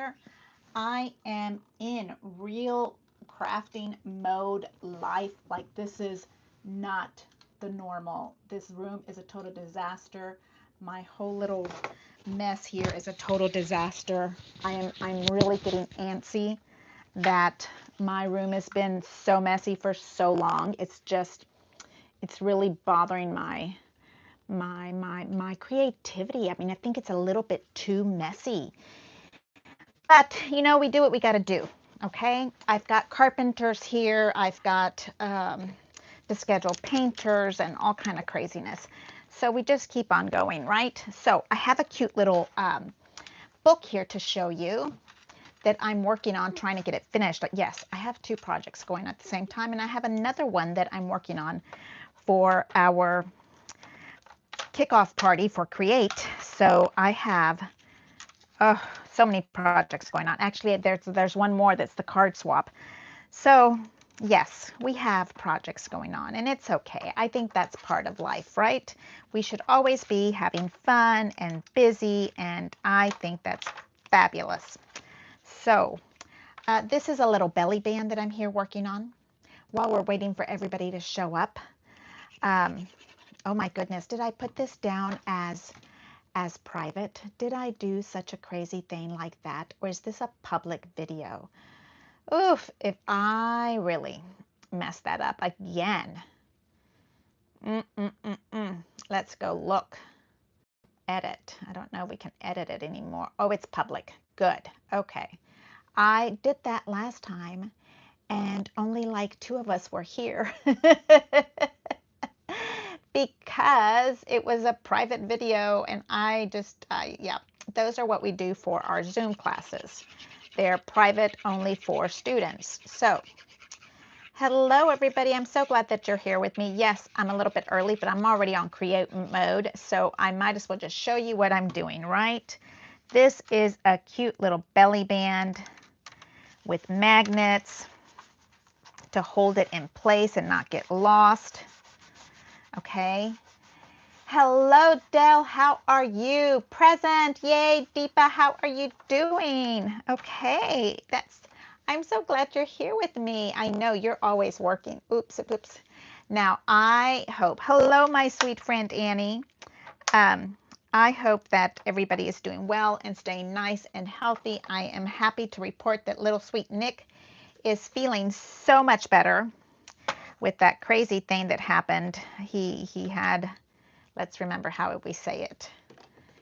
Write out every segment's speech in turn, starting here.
there. I am in real crafting mode life. Like, this is not the normal. This room is a total disaster. My whole little mess here is a total disaster. I'm really getting antsy that my room has been so messy for so long. It's really bothering my creativity. I mean, I think it's a little bit too messy. But, we do what we got to do, okay? I've got carpenters here. I've got the scheduled painters and all kind of craziness. So we just keep on going, right? So I have a cute little book here to show you that I'm working on trying to get it finished. Yes, I have two projects going at the same time, and I have another one that I'm working on for our kickoff party for Create. So I have so many projects going on. Actually, there's one more that's the card swap. So yes, we have projects going on, and it's okay. I think that's part of life, right? We should always be having fun and busy, and I think that's fabulous. So this is a little belly band that I'm here working on while we're waiting for everybody to show up. Oh my goodness, did I put this down as private? Did I do such a crazy thing like that? Or is this a public video? Oof, if I really messed that up again. Let's go look. Edit. I don't know if we can edit it anymore. Oh, it's public. Good. Okay. I did that last time and only like 2 of us were here. Because it was a private video, and yeah, those are what we do for our Zoom classes. They're private only for students. So, hello everybody. I'm so glad that you're here with me. Yes, I'm a little bit early, but I'm already on create mode, so I might as well just show you what I'm doing, right? This is a cute little belly band with magnets to hold it in place and not get lost. Okay. Hello, Dell. How are you? Present. Yay, Deepa. How are you doing? Okay. I'm so glad you're here with me. I know you're always working. Oops. Now, I hope. Hello, my sweet friend Annie. I hope that everybody is doing well and staying nice and healthy. I am happy to report that little sweet Nick is feeling so much better with that crazy thing that happened. He had, let's remember how we say it.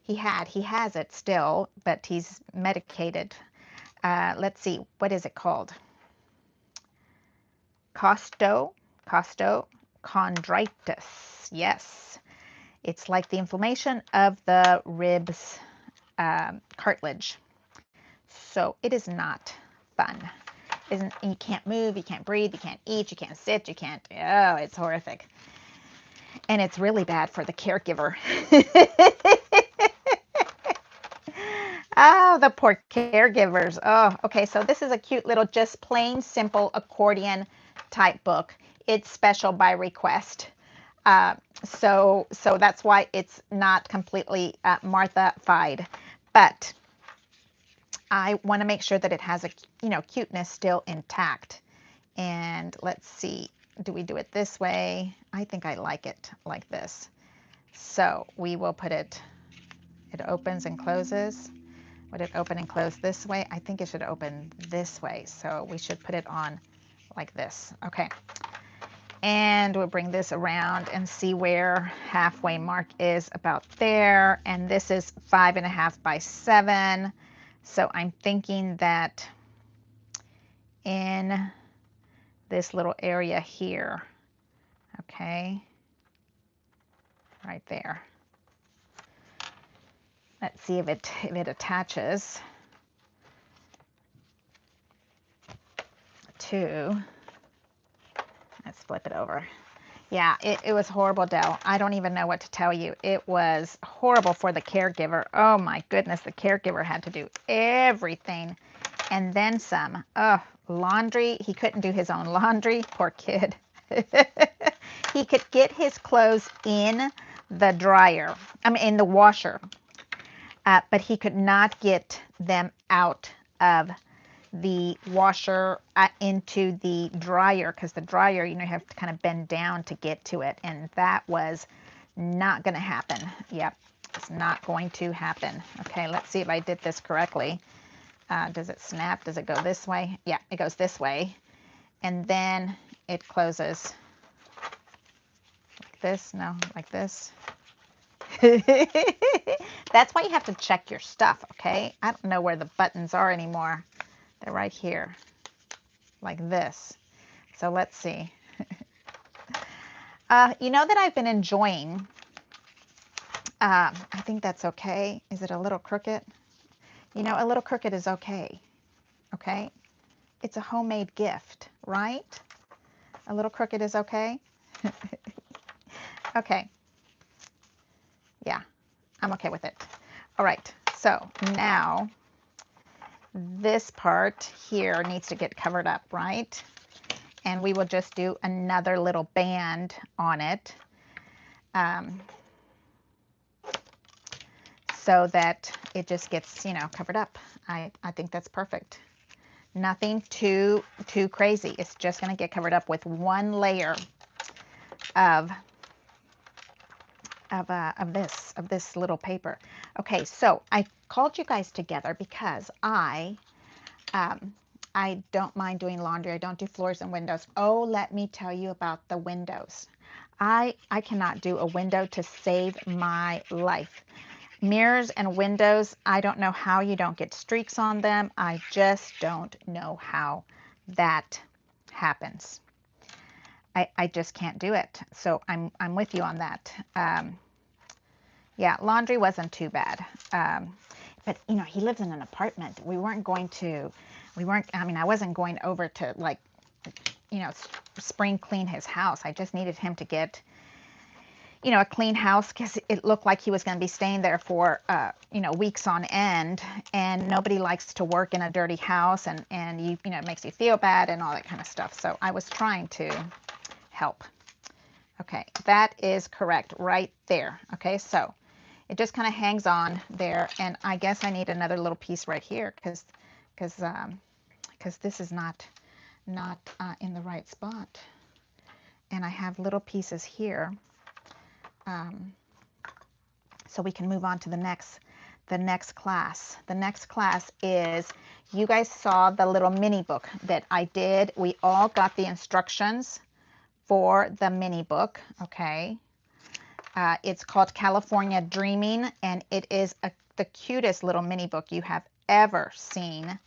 He has it still, but he's medicated. Let's see, what is it called? Costochondritis. Yes, it's like the inflammation of the ribs cartilage. So it is not fun. You can't move, you can't breathe, you can't eat, you can't sit, oh, it's horrific. And it's really bad for the caregiver. Oh, the poor caregivers. Oh, okay, so this is a cute little just plain simple accordion type book. It's special by request. So that's why it's not completely Martha-fied. But I want to make sure that it has a, cuteness still intact. And let's see, do we do it this way? I think I like it like this. So we will put it opens and closes. Would it open and close this way? I think it should open this way. So we should put it on like this. Okay. And we'll bring this around and see where halfway mark is, about there. And this is 5.5 by 7. So I'm thinking that in this little area here, okay, right there. Let's see if it attaches to, let's flip it over. Yeah, it was horrible, Dell. I don't even know what to tell you. It was horrible for the caregiver. Oh my goodness, the caregiver had to do everything and then some. Oh, laundry. He couldn't do his own laundry. Poor kid. He could get his clothes in the dryer, in the washer, but he could not get them out of the washer into the dryer, because the dryer, you have to kind of bend down to get to it, and that was not going to happen. Yep, it's not going to happen. Okay, let's see if I did this correctly. Does it snap? Does it go this way? Yeah, it goes this way, and then it closes like this. No, like this. That's why you have to check your stuff, okay? I don't know where the buttons are anymore. They're right here, like this. So let's see. You know that I've been enjoying, I think that's okay. Is it a little crooked? You know, a little crooked is okay, okay? It's a homemade gift, right? A little crooked is okay? Okay. Yeah, I'm okay with it. All right, so now this part here needs to get covered up, right? And we will just do another little band on it, so that it just gets, covered up. I think that's perfect. Nothing too crazy. It's just going to get covered up with one layer of this little paper. Okay, so I called you guys together because I don't mind doing laundry. I don't do floors and windows. Oh, let me tell you about the windows. I cannot do a window to save my life. Mirrors and windows, I don't know how you don't get streaks on them. I just don't know how that happens. I just can't do it. So I'm with you on that. Yeah, laundry wasn't too bad. But he lives in an apartment. I mean, I wasn't going over to spring clean his house. I just needed him to get, a clean house, because it looked like he was going to be staying there for, weeks on end, and nobody likes to work in a dirty house, and it makes you feel bad and all that kind of stuff. So I was trying to help. Okay, that is correct right there. Okay, so it just kind of hangs on there, and I guess I need another little piece right here because this is not in the right spot, and I have little pieces here. So we can move on to the next class. The next class is, you guys saw the little mini book that I did. We all got the instructions for the mini book, okay? It's called California Dreaming, and it is the cutest little mini book you have ever seen.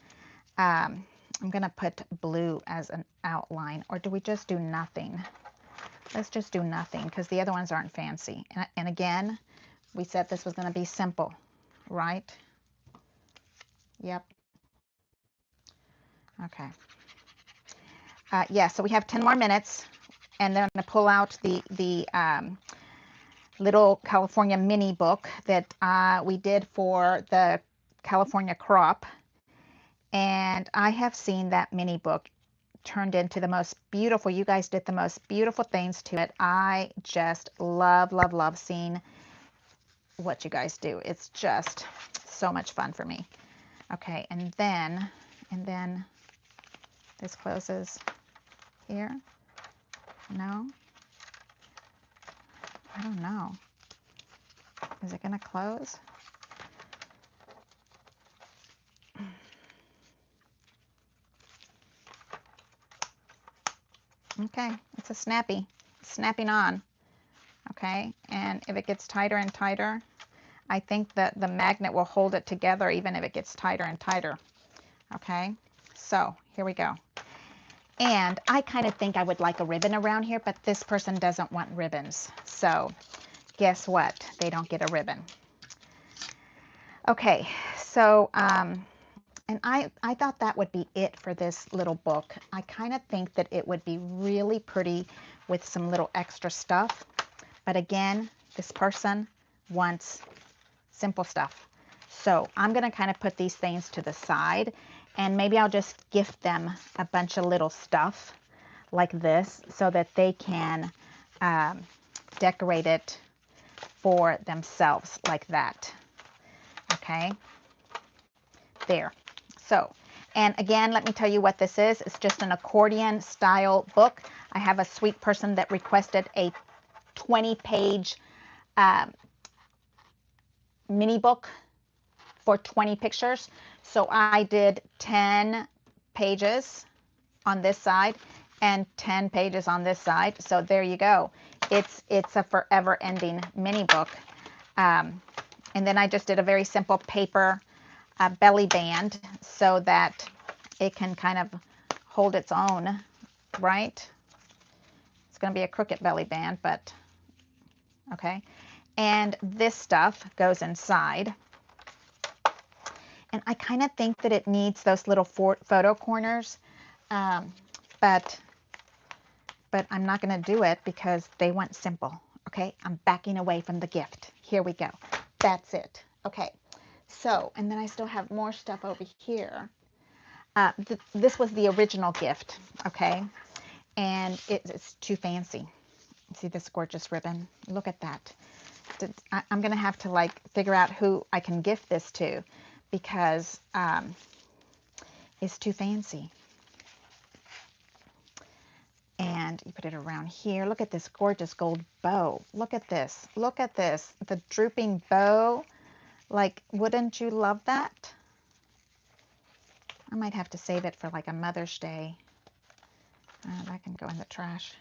I'm going to put blue as an outline, or do we just do nothing? Let's just do nothing, because the other ones aren't fancy. And again, we said this was going to be simple, right? Yep. Okay. Yeah, so we have 10 more minutes, and then I'm going to pull out the little California mini book that we did for the California crop. And I have seen that mini book turned into the most beautiful. You guys did the most beautiful things to it. I just love seeing what you guys do. It's just so much fun for me. Okay, and then this closes here. No? I don't know. Is it going to close? Okay, it's a snapping on. Okay, and if it gets tighter and tighter, I think that the magnet will hold it together even if it gets tighter and tighter. Okay, so here we go. And I kind of think I would like a ribbon around here, but this person doesn't want ribbons. So guess what? They don't get a ribbon. Okay, so, and I thought that would be it for this little book. I kind of think that it would be really pretty with some little extra stuff. But again, this person wants simple stuff. So I'm going to kind of put these things to the side, and maybe I'll just gift them a bunch of little stuff like this so that they can decorate it for themselves like that. Okay, there. So And again, let me tell you what this is. It's just an accordion style book. I have a sweet person that requested a 20-page mini book for 20 pictures. So I did 10 pages on this side and 10 pages on this side. So there you go. It's a forever ending mini book. And then I just did a very simple paper belly band so that it can kind of hold its own, right? It's going to be a crooked belly band, but okay. And this stuff goes inside. And I kind of think that it needs those little photo corners, but I'm not going to do it because they want simple. Okay, I'm backing away from the gift. Here we go. That's it. Okay, so, and then I still have more stuff over here. This was the original gift, okay, and it's too fancy. See this gorgeous ribbon? Look at that. I'm going to have to like figure out who I can gift this to because it's too fancy. And you put it around here. Look at this gorgeous gold bow. Look at this. Look at this. The drooping bow. Like, wouldn't you love that? I might have to save it for like a Mother's Day. That can go in the trash.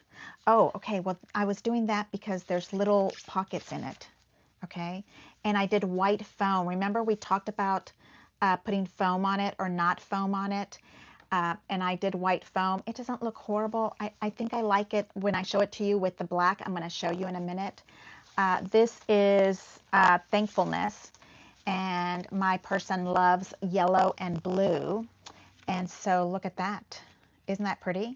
Oh, okay. Well, I was doing that because there's little pockets in it. Okay. And I did white foam. Remember we talked about putting foam on it or not foam on it. And I did white foam. It doesn't look horrible. I think I like it when I show it to you with the black. I'm going to show you in a minute. This is Thankfulness. And my person loves yellow and blue. And so look at that. Isn't that pretty?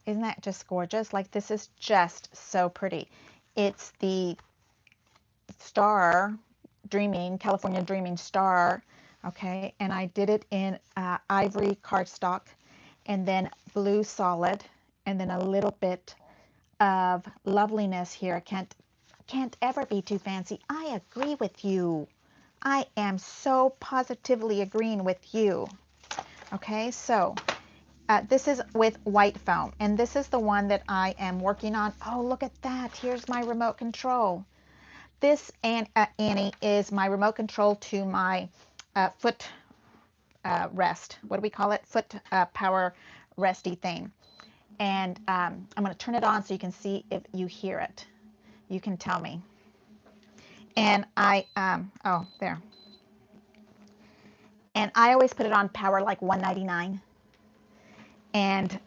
Isn't that just gorgeous? Like, this is just so pretty. It's the star, Dreaming, California Dreaming star, okay? And I did it in ivory cardstock and then blue solid and then a little bit of loveliness here. Can't ever be too fancy. I agree with you. I am so positively agreeing with you. Okay, so this is with white foam, and this is the one that I am working on. Oh, look at that. Here's my remote control. This, Annie, is my remote control to my foot rest. What do we call it? Foot power resty thing. And I'm going to turn it on so you can see if you hear it. You can tell me. And oh, there. And I always put it on power like 199. And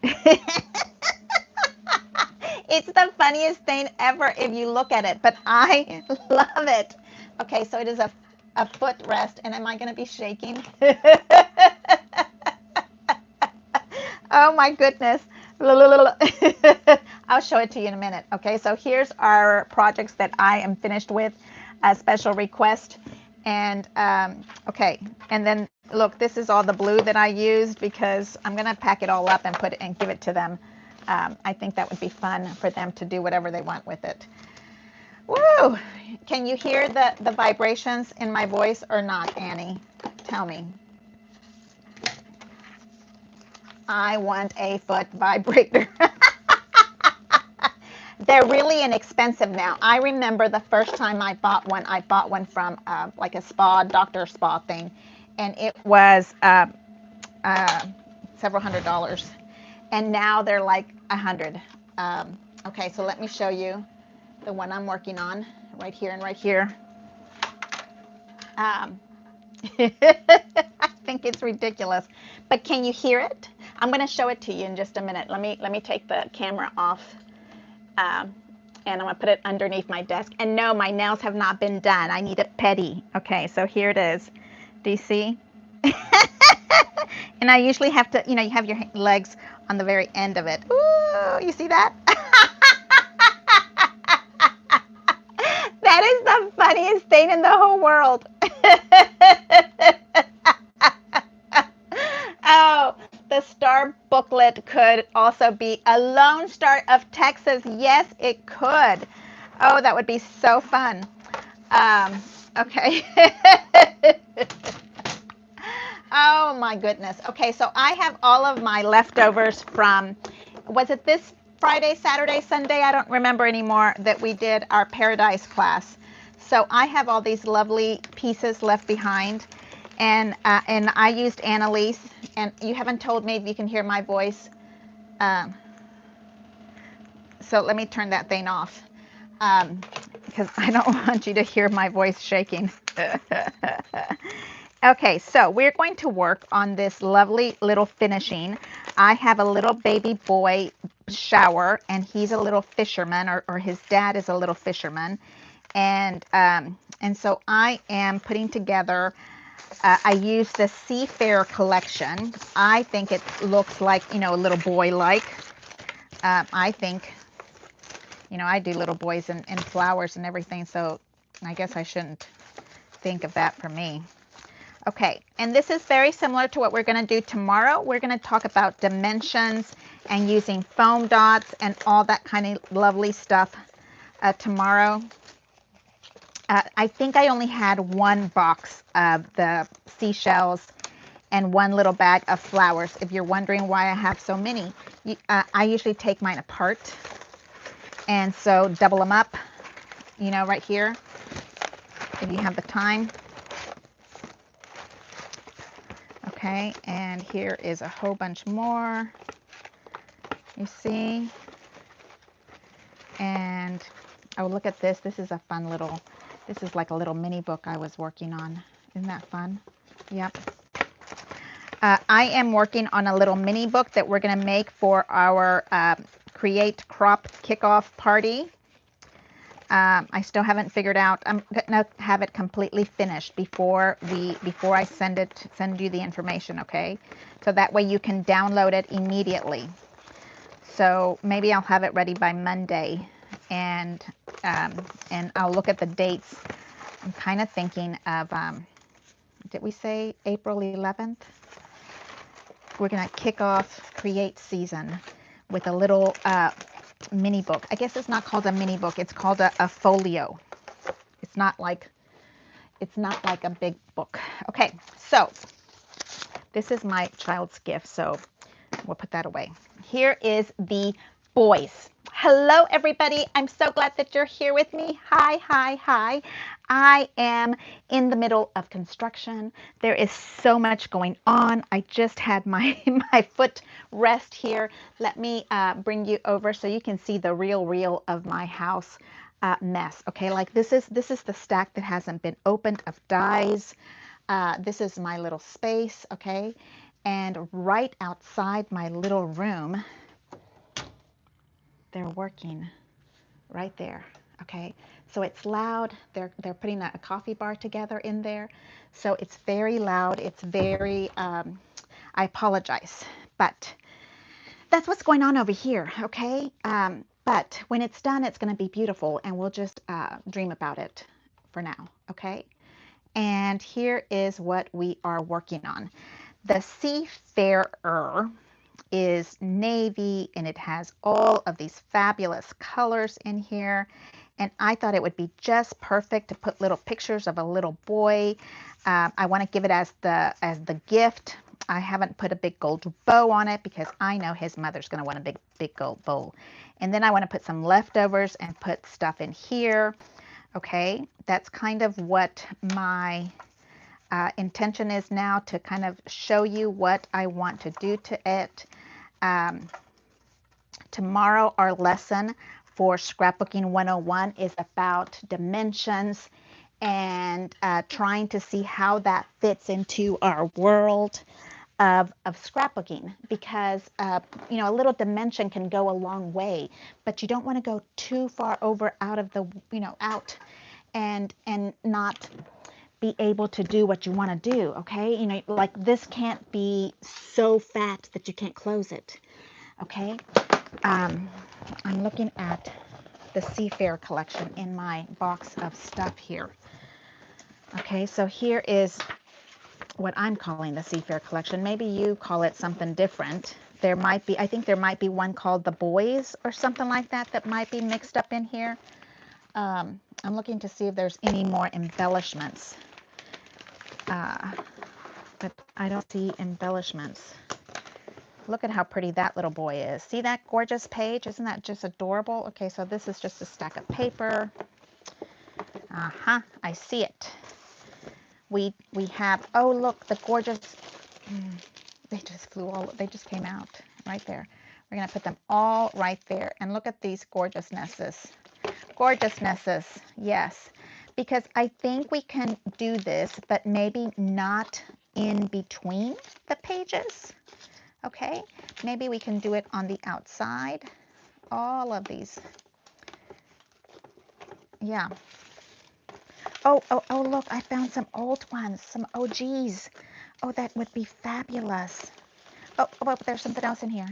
it's the funniest thing ever if you look at it, but I love it. Okay, so it is a footrest, and am I going to be shaking? Oh my goodness. I'll show it to you in a minute. Okay, so here's our projects that I am finished with, a special request. And okay, and then look, this is all the blue that I used because I'm going to pack it all up and put it and give it to them. I think that would be fun for them to do whatever they want with it. Woo! Can you hear the vibrations in my voice or not, Annie? Tell me. I want a foot vibrator. They're really inexpensive now. I remember the first time I bought one from like a spa, doctor spa thing, and it was several $100s. And now they're like $100. Okay, so let me show you the one I'm working on right here and right here. I think it's ridiculous, but can you hear it? I'm going to show it to you in just a minute. Let me take the camera off. And I'm going to put it underneath my desk. And no, my nails have not been done. I need it petty. Okay, so here it is. Do you see? And I usually have to, you have your legs on the very end of it. Ooh, you see that? That is the funniest thing in the whole world. Oh, the star booklet could also be a Lone Star of Texas. Yes, it could. Oh, that would be so fun. Okay. Oh Oh my goodness. Okay, so I have all of my leftovers from, was it this Friday, Saturday, Sunday? I don't remember anymore that we did our Paradise class. So I have all these lovely pieces left behind, and I used Annalise, and you haven't told me if you can hear my voice. So let me turn that thing off, because I don't want you to hear my voice shaking. Okay, so we're going to work on this lovely little finishing. I have a little baby boy shower, and he's a little fisherman, or his dad is a little fisherman. And so I am putting together, I use the Seafarer collection. I think it looks like, you know, a little boy-like. I think, you know, I do little boys and flowers and everything, so I guess I shouldn't think of that for me. Okay, and this is very similar to what we're going to do tomorrow. We're going to talk about dimensions and using foam dots and all that kind of lovely stuff tomorrow. I think I only had one box of the seashells and one little bag of flowers. If you're wondering why I have so many, I usually take mine apart, and so double them up, you know, right here, if you have the time. Okay, and here is a whole bunch more, you see. And oh, look at this. This is a fun little, this is like a little mini book I was working on. Isn't that fun? Yep. I am working on a little mini book that we're going to make for our Create Crop Kickoff Party. I still haven't figured out. I'm going to have it completely finished before I send you the information, okay? So that way you can download it immediately. So maybe I'll have it ready by Monday, and I'll look at the dates. I'm kind of thinking of, did we say April 11th? We're going to kick off Create Season with a little mini book. I guess it's not called a mini book. It's called a folio. It's not like a big book. Okay, so this is my child's gift, so we'll put that away. Here is the boys. Hello, everybody. I'm so glad that you're here with me. Hi, hi, hi. I am in the middle of construction. There is so much going on. I just had my foot rest here. Let me bring you over so you can see the real of my house mess. Okay, like this is the stack that hasn't been opened of dies. This is my little space, okay? And right outside my little room, they're working right there, okay? So it's loud. They're putting a coffee bar together in there. So it's very loud. It's very, I apologize, but that's what's going on over here, okay? But when it's done, it's going to be beautiful, and we'll just dream about it for now, okay? And here is what we are working on. The Seafarer is navy, and it has all of these fabulous colors in here. And I thought it would be just perfect to put little pictures of a little boy. I want to give it as the gift. I haven't put a big gold bow on it because I know his mother's going to want a big gold bow. And then I want to put some leftovers and put stuff in here. Okay, that's kind of what my intention is now, to kind of show you what I want to do to it. Tomorrow our lesson for Scrapbooking 101 is about dimensions and trying to see how that fits into our world of scrapbooking, because you know, a little dimension can go a long way, but you don't want to go too far over out of the, you know, out and not be able to do what you want to do, okay? You know, like this can't be so fat that you can't close it, okay? I'm looking at the Seafarer collection in my box of stuff here. Okay, so here is what I'm calling the Seafarer collection. Maybe you call it something different. There might be, I think there might be one called the Boys or something like that that might be mixed up in here. I'm looking to see if there's any more embellishments. But I don't see embellishments. Look at how pretty that little boy is. See that gorgeous page? Isn't that just adorable? Okay, so this is just a stack of paper. I see it. We have, oh look, the gorgeous, they just they just came out right there. We're gonna put them all right there. And look at these gorgeousnesses. Gorgeousnesses, yes. Because I think we can do this, but maybe not in between the pages. Okay, maybe we can do it on the outside. All of these. Yeah. Oh, look, I found some old ones, some OGs. Oh, that would be fabulous. Oh, there's something else in here.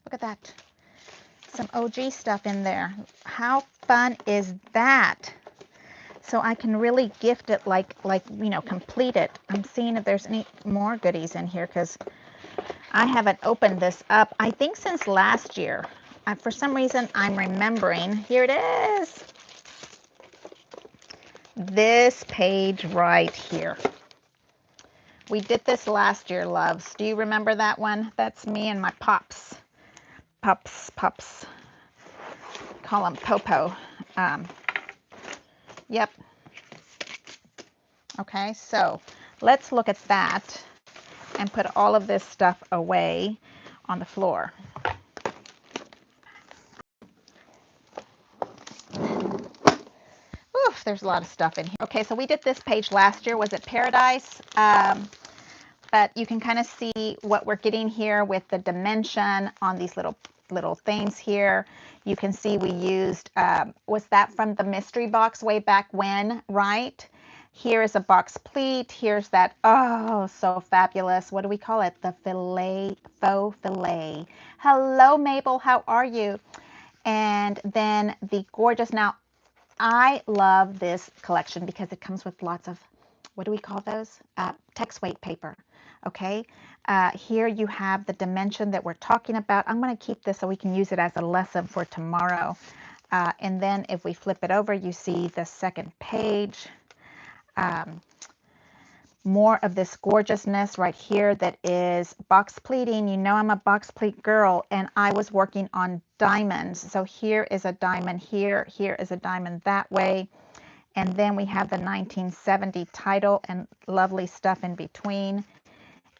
Look at that. Some OG stuff in there. How fun is that? So I can really gift it like complete it. I'm seeing if there's any more goodies in here because I haven't opened this up, I think, since last year. For some reason, I'm remembering. Here it is. This page right here. We did this last year, loves. Do you remember that one? That's me and my pops. Pups. Call them Popo. Yep. Okay, so let's look at that and put all of this stuff away on the floor. Oof, there's a lot of stuff in here. Okay, so we did this page last year. Was it Paradise? But you can kind of see what we're getting here with the dimension on these little things here. You can see we used, was that from the mystery box way back when, right? Here is a box pleat. Here's that, oh, so fabulous. What do we call it? The fillet, faux fillet. Hello, Mabel, how are you? And then the gorgeous, now I love this collection because it comes with lots of, what do we call those? Text weight paper. Okay, here you have the dimension that we're talking about. I'm going to keep this so we can use it as a lesson for tomorrow. And then if we flip it over, you see the second page. More of this gorgeousness right here that is box pleating. You know I'm a box pleat girl, and I was working on diamonds. So here is a diamond here. Here is a diamond that way. And then we have the 1970 title and lovely stuff in between.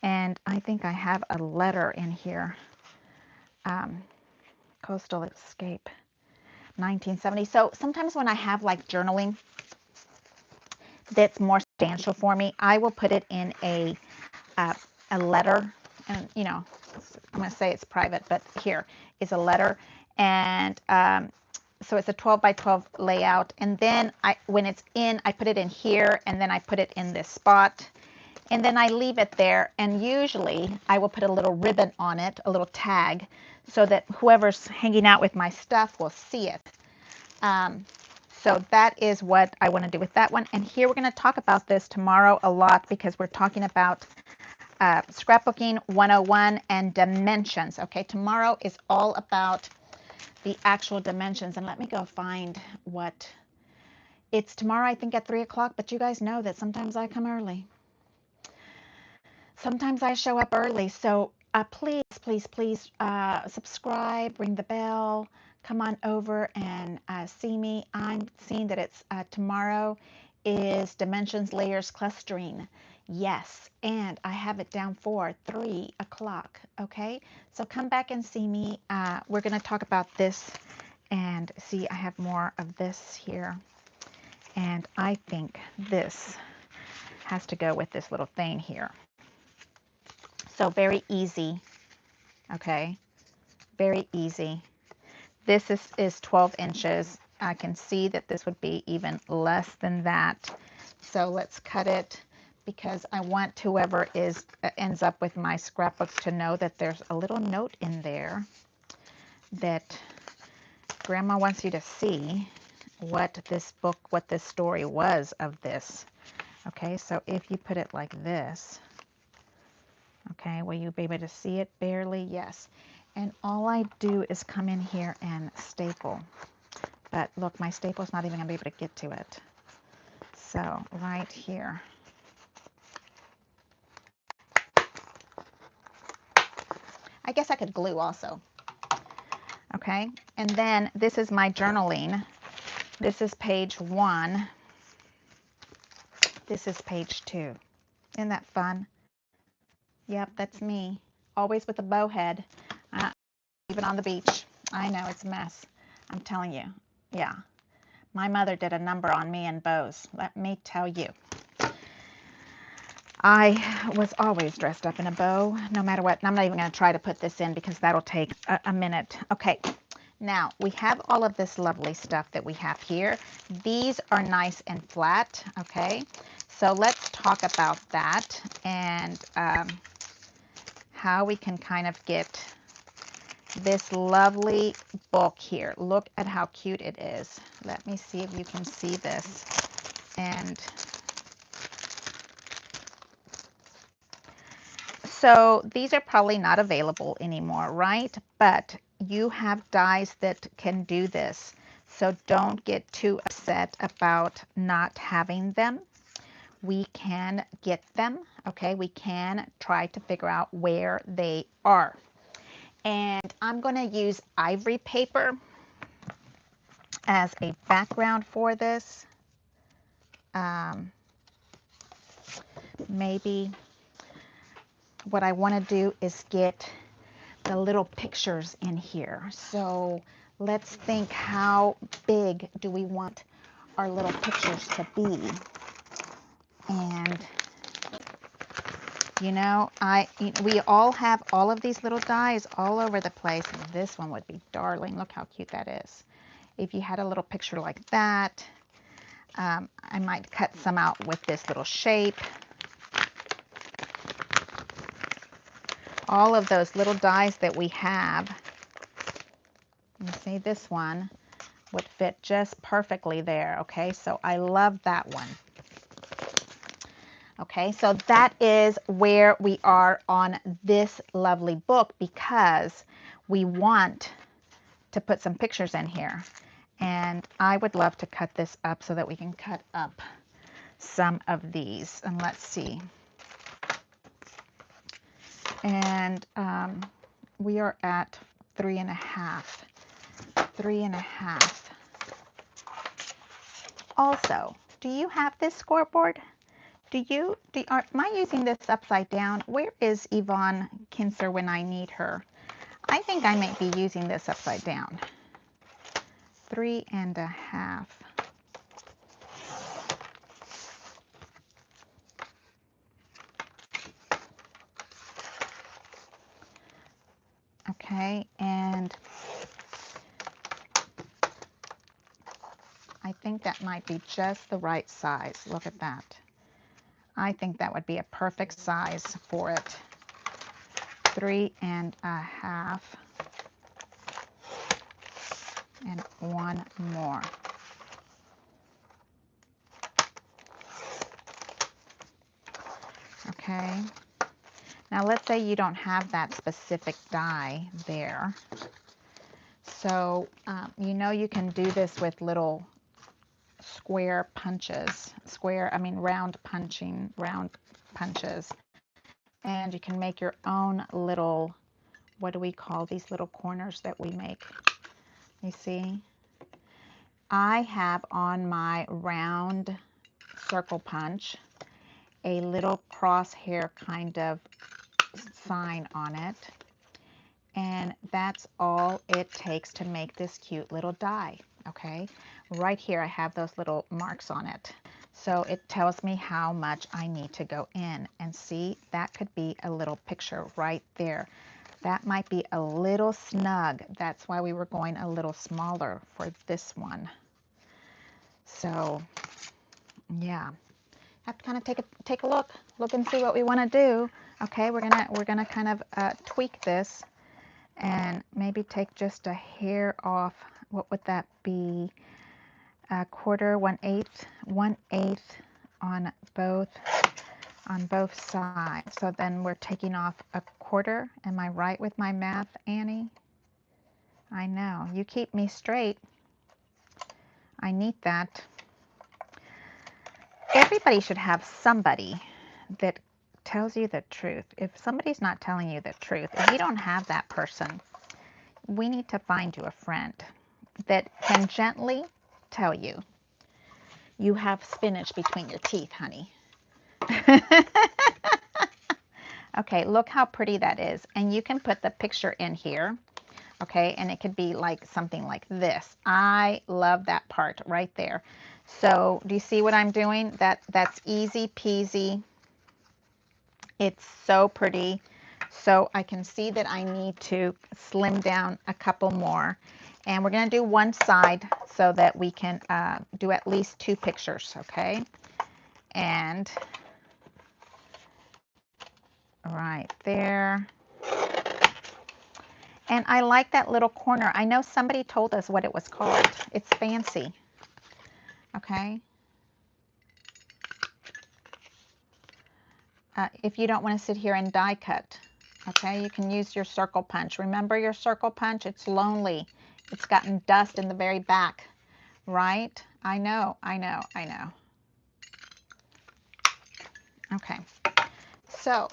And I think I have a letter in here. Coastal Escape, 1970. So sometimes when I have like journaling that's more substantial for me, I will put it in a letter. And, you know, I'm going to say it's private, but here is a letter. And so it's a 12 by 12 layout. And then when it's in, I put it in here, and then I put it in this spot. And then I leave it there, and usually I will put a little ribbon on it, a little tag, so that whoever's hanging out with my stuff will see it. So that is what I want to do with that one. And here we're going to talk about this tomorrow a lot because we're talking about Scrapbooking 101 and dimensions. Okay, tomorrow is all about the actual dimensions. And let me go find what it's tomorrow, I think at 3 o'clock, but you guys know that sometimes I come early. Sometimes I show up early, so please subscribe, ring the bell, come on over and see me. I'm seeing that it's tomorrow is dimensions, layers, clustering. Yes, and I have it down for 3 o'clock, okay? So come back and see me. We're going to talk about this and see, I have more of this here. And I think this has to go with this little thing here. So very easy, okay, very easy. This is 12 inches. I can see that this would be even less than that. So let's cut it because I want whoever ends up with my scrapbooks to know that there's a little note in there that Grandma wants you to see what this book, what this story was of this. Okay, so if you put it like this, okay, will you be able to see it barely? Yes. And all I do is come in here and staple. But look, my staple's not even going to be able to get to it. So right here. I guess I could glue also. Okay, and then this is my journaling. This is page 1. This is page 2. Isn't that fun? Yep, that's me. Always with a bow head. Even on the beach. I know, it's a mess. I'm telling you. Yeah. My mother did a number on me and bows. Let me tell you. I was always dressed up in a bow, no matter what. And I'm not even going to try to put this in because that'll take a minute. Okay. Now, we have all of this lovely stuff that we have here. These are nice and flat, okay? So let's talk about that and how we can kind of get this lovely book here. Look at how cute it is. Let me see if you can see this. And so these are probably not available anymore, right? But you have dies that can do this. So don't get too upset about not having them. We can get them, okay? We can try to figure out where they are. And I'm going to use ivory paper as a background for this. Maybe what I want to do is get the little pictures in here. So let's think, how big do we want our little pictures to be? And you know, we all have all of these little dies all over the place. This one would be darling. Look how cute that is. If you had a little picture like that, I might cut some out with this little shape. All of those little dies that we have, you see this one would fit just perfectly there, okay? So I love that one. Okay, so that is where we are on this lovely book because we want to put some pictures in here. And I would love to cut this up so that we can cut up some of these. And let's see. And we are at 3.5. 3.5. Also, do you have this scoreboard? Am I using this upside down? Where is Yvonne Kinser when I need her? I think I might be using this upside down. 3.5. Okay, and I think that might be just the right size. Look at that. I think that would be a perfect size for it. 3.5. And one more. Okay. Now let's say you don't have that specific die there. So you know you can do this with little square punches. Round punches. And you can make your own little, what do we call these little corners that we make? You see? I have on my round circle punch a little crosshair kind of sign on it. And that's all it takes to make this cute little die, okay? Right here I have those little marks on it. So it tells me how much I need to go in. And see, that could be a little picture right there. That might be a little snug. That's why we were going a little smaller for this one. So, yeah. Have to kind of take a look and see what we want to do. Okay, we're gonna kind of tweak this and maybe take just a hair off. What would that be? A quarter, 1/8 on both sides. So then we're taking off a quarter. Am I right with my math, Annie? I know. You keep me straight. I need that. Everybody should have somebody that tells you the truth. If somebody's not telling you the truth, if you don't have that person, we need to find you a friend that can gently tell you, you have spinach between your teeth, honey. Okay, look how pretty that is. And you can put the picture in here, okay? And it could be like something like this. I love that part right there. So do you see what I'm doing? That's easy peasy. It's so pretty. So I can see that I need to slim down a couple more. And we're going to do one side so that we can do at least 2 pictures, okay? And right there. And I like that little corner. I know somebody told us what it was called. It's fancy, okay? If you don't want to sit here and die cut, okay, you can use your circle punch. Remember your circle punch? It's lonely. It's gotten dust in the very back, right? I know, I know, I know. Okay, so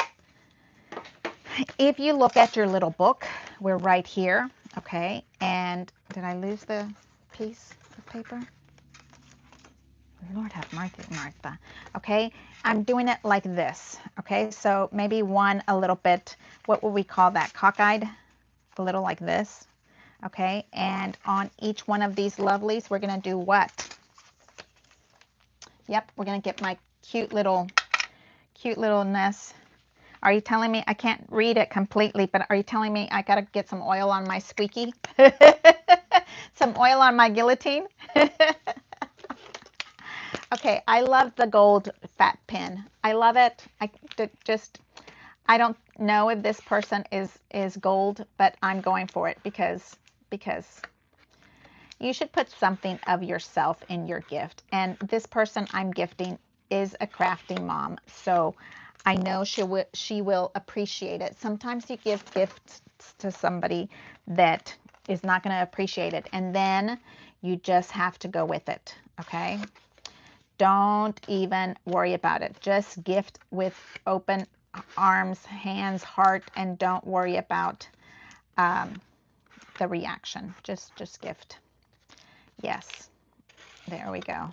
if you look at your little book, we're right here, okay? And did I lose the piece of paper? Lord have mercy, Martha. Okay, I'm doing it like this. Okay, so maybe one a little bit, what would we call that? Cockeyed? A little like this. Okay, and on each one of these lovelies, we're going to do what? Yep, we're going to get my cute littleness. Are you telling me I can't read it completely, but are you telling me I got to get some oil on my squeaky? Some oil on my guillotine? Okay, I love the gold fat pin. I love it. I don't know if this person is gold, but I'm going for it because you should put something of yourself in your gift. And this person I'm gifting is a crafting mom, so I know she will appreciate it. Sometimes you give gifts to somebody that is not going to appreciate it, and then you just have to go with it, okay? Don't even worry about it. Just gift with open arms, hands, heart, and don't worry about the reaction. Just gift. Yes, there we go.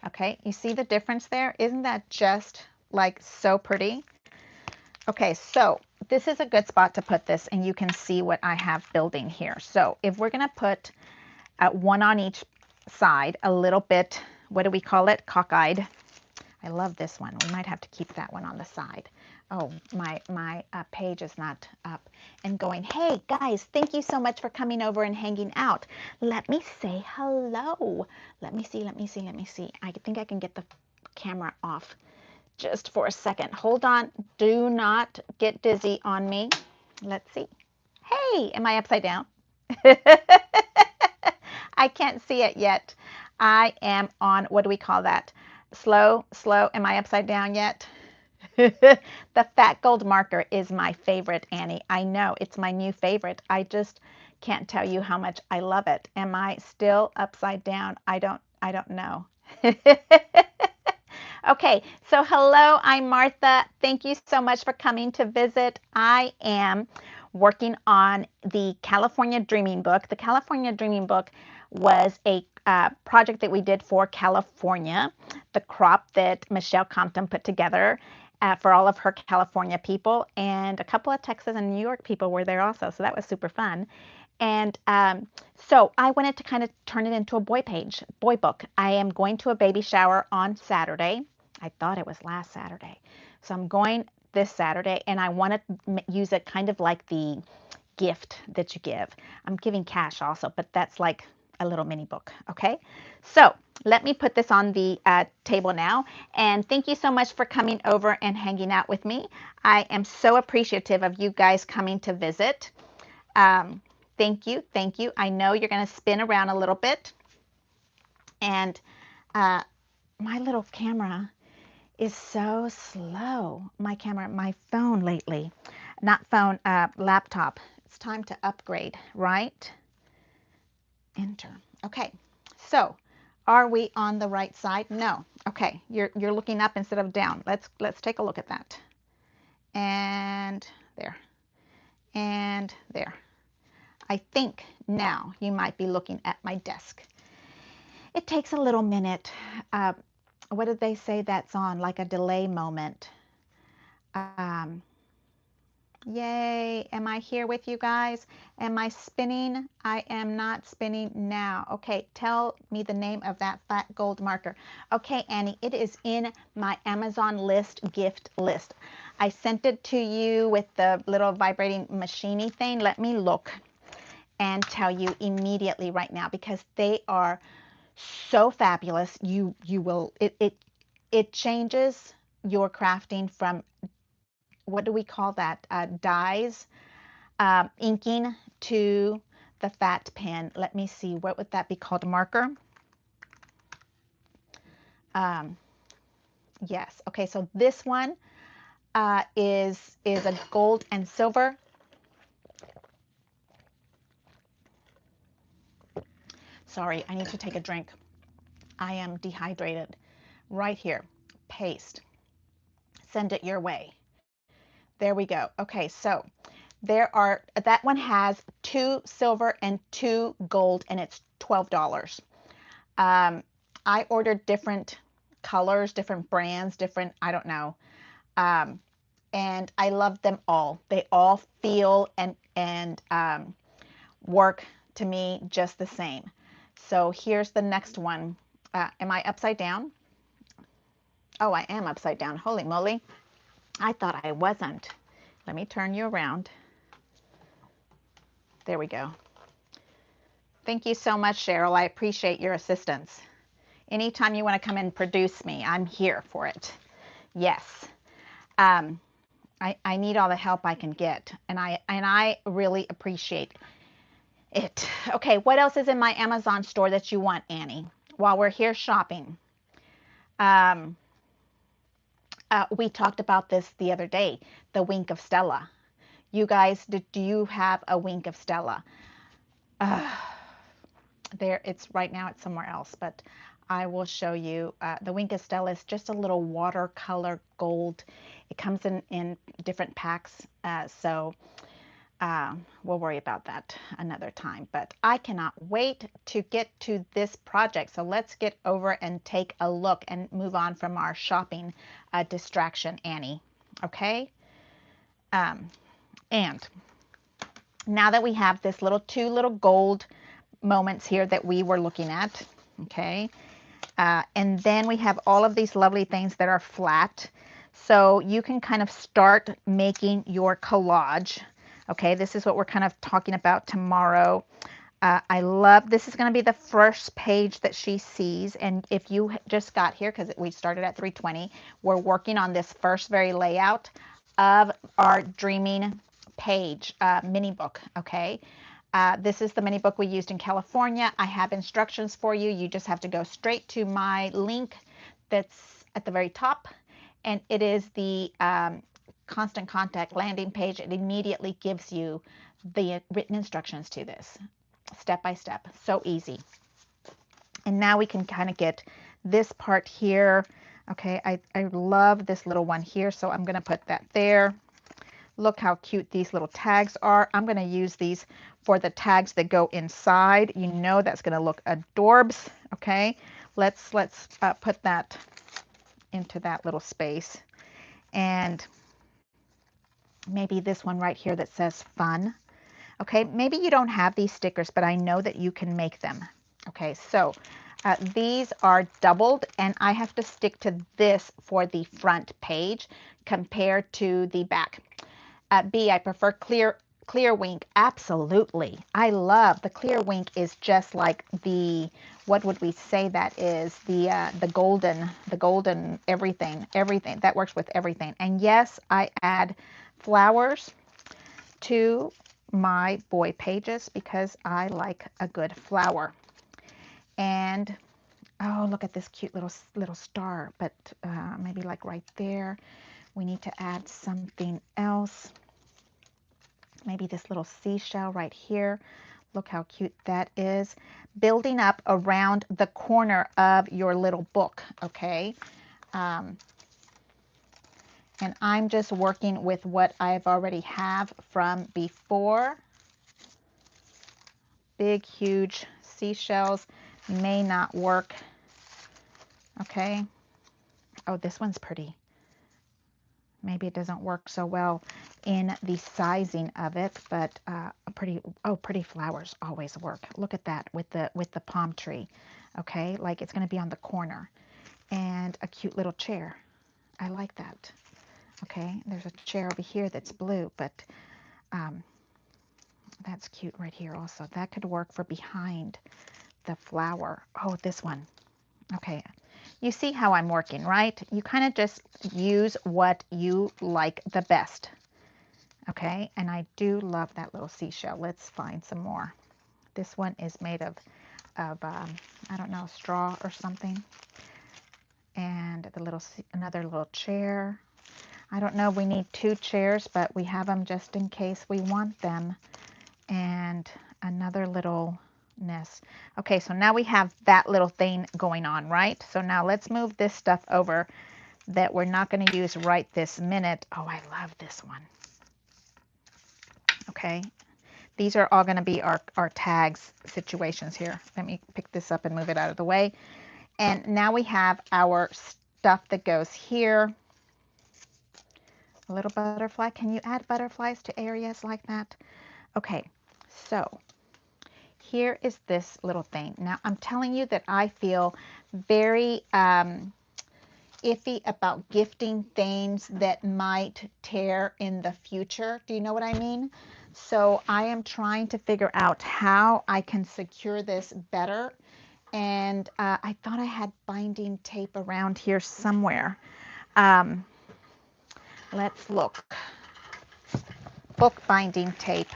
Okay, you see the difference there? Isn't that just like so pretty? Okay, so this is a good spot to put this, and you can see what I have building here. So if we're going to put one on each side, a little bit, what do we call it? Cockeyed. I love this one. We might have to keep that one on the side. Oh, my page is not up and going. Hey, guys, thank you so much for coming over and hanging out. Let me say hello. Let me see. I think I can get the camera off just for a second. Hold on. Do not get dizzy on me. Let's see. Hey, am I upside down? I can't see it yet. I am on, what do we call that? Slow. Am I upside down yet? The fat gold marker is my favorite, Annie. I know it's my new favorite. I just can't tell you how much I love it. Am I still upside down? I don't know. Okay, so hello, I'm Martha. Thank you so much for coming to visit. I am working on the California Dreaming book. The California Dreaming book was a project that we did for California, the crop that Michelle Compton put together for all of her California people, and a couple of Texas and New York people were there also, so that was super fun. And so I wanted to kind of turn it into a boy book. I am going to a baby shower on Saturday. I thought it was last Saturday. So I'm going this Saturday, and I want to use it kind of like the gift that you give. I'm giving cash also, but that's like a little mini book, okay? So let me put this on the table now, and thank you so much for coming over and hanging out with me. I am so appreciative of you guys coming to visit. Thank you. I know you're going to spin around a little bit, and my little camera is so slow. My phone lately, not phone, laptop. It's time to upgrade, right? Enter. Okay, so are we on the right side? No. Okay, you're looking up instead of down. Let's take a look at that. and there, and there. I think now you might be looking at my desk. It takes a little minute. What did they say that's on? Like a delay moment. Um, Yay. Am I here with you guys? Am I spinning? I am not spinning now. Okay, tell me the name of that flat gold marker. Okay, Annie, it is in my Amazon list gift list. I sent it to you with the little vibrating machiney thing. Let me look and tell you immediately right now because they are so fabulous. You will it changes your crafting from, what do we call that? Dyes, inking to the fat pen. Let me see, what would that be called? A marker? Yes. Okay, so this one is a gold and silver. Sorry, I need to take a drink. I am dehydrated. Right here, paste. Send it your way. There we go. Okay, so that one has 2 silver and 2 gold, and it's $12. I ordered different colors, different brands, different, I don't know. And I love them all. They all feel and work to me just the same. So here's the next one. Am I upside down? Oh, I am upside down. Holy moly. I thought I wasn't. Let me turn you around. There we go. Thank you so much, Cheryl. I appreciate your assistance. Anytime you want to come and produce me, I'm here for it. Yes. I need all the help I can get, and I really appreciate it. Okay, what else is in my Amazon store that you want, Annie, while we're here shopping? We talked about this the other day, the Wink of Stella. You guys, do you have a Wink of Stella? There, it's right now, it's somewhere else, but I will show you. The Wink of Stella is just a little watercolor gold. It comes in different packs, so we'll worry about that another time. But I cannot wait to get to this project. So let's get over and take a look and move on from our shopping distraction, Annie. Okay? And now that we have this two little gold moments here that we were looking at, okay? And then we have all of these lovely things that are flat. So you can kind of start making your collage. Okay, this is what we're kind of talking about tomorrow. I love, this is going to be the first page that she sees. And if you just got here, because we started at 3:20, we're working on this first very layout of our Dreaming page mini book. Okay, this is the mini book we used in California. I have instructions for you. You just have to go straight to my link that's at the very top, and it is the Constant Contact landing page. It immediately gives you the written instructions to this, step by step. So easy. And now we can kind of get this part here. Okay, I love this little one here, so I'm going to put that there. Look how cute these little tags are. I'm going to use these for the tags that go inside. You know that's going to look adorbs. Okay, let's put that into that little space. And maybe this one right here that says fun. Okay, maybe you don't have these stickers, but I know that you can make them. Okay, so these are doubled, and I have to stick to this for the front page compared to the back. B, I prefer clear wink. Absolutely. I love the clear wink. Is just like the, what would we say that is? The golden everything that works with everything. And yes, I add flowers to my boy pages because I like a good flower. And oh, look at this cute little star, but maybe like right there. We need to add something else. Maybe this little seashell right here. Look how cute that is. Building up around the corner of your little book, okay? And I'm just working with what I've already have from before. Big, huge seashells may not work. Okay. Oh, this one's pretty. Maybe it doesn't work so well in the sizing of it, but pretty flowers always work. Look at that with the palm tree. Okay, like it's going to be on the corner, and a cute little chair. I like that. Okay, there's a chair over here that's blue, but that's cute right here also. That could work for behind the flower. Oh, this one. Okay, you see how I'm working, right? You kind of just use what you like the best. Okay, and I do love that little seashell. Let's find some more. This one is made of I don't know, straw or something. And another little chair. I don't know, we need 2 chairs, but we have them just in case we want them. And another little nest. Okay, so now we have that little thing going on, right? So now let's move this stuff over that we're not going to use right this minute. Oh, I love this one. Okay, these are all going to be our tags situations here. Let me pick this up and move it out of the way. And now we have our stuff that goes here. A little butterfly. Can you add butterflies to areas like that? Okay, so here is this little thing. Now, I'm telling you that I feel very iffy about gifting things that might tear in the future. Do you know what I mean? So I am trying to figure out how I can secure this better. And I thought I had binding tape around here somewhere. Let's look. Book binding tape.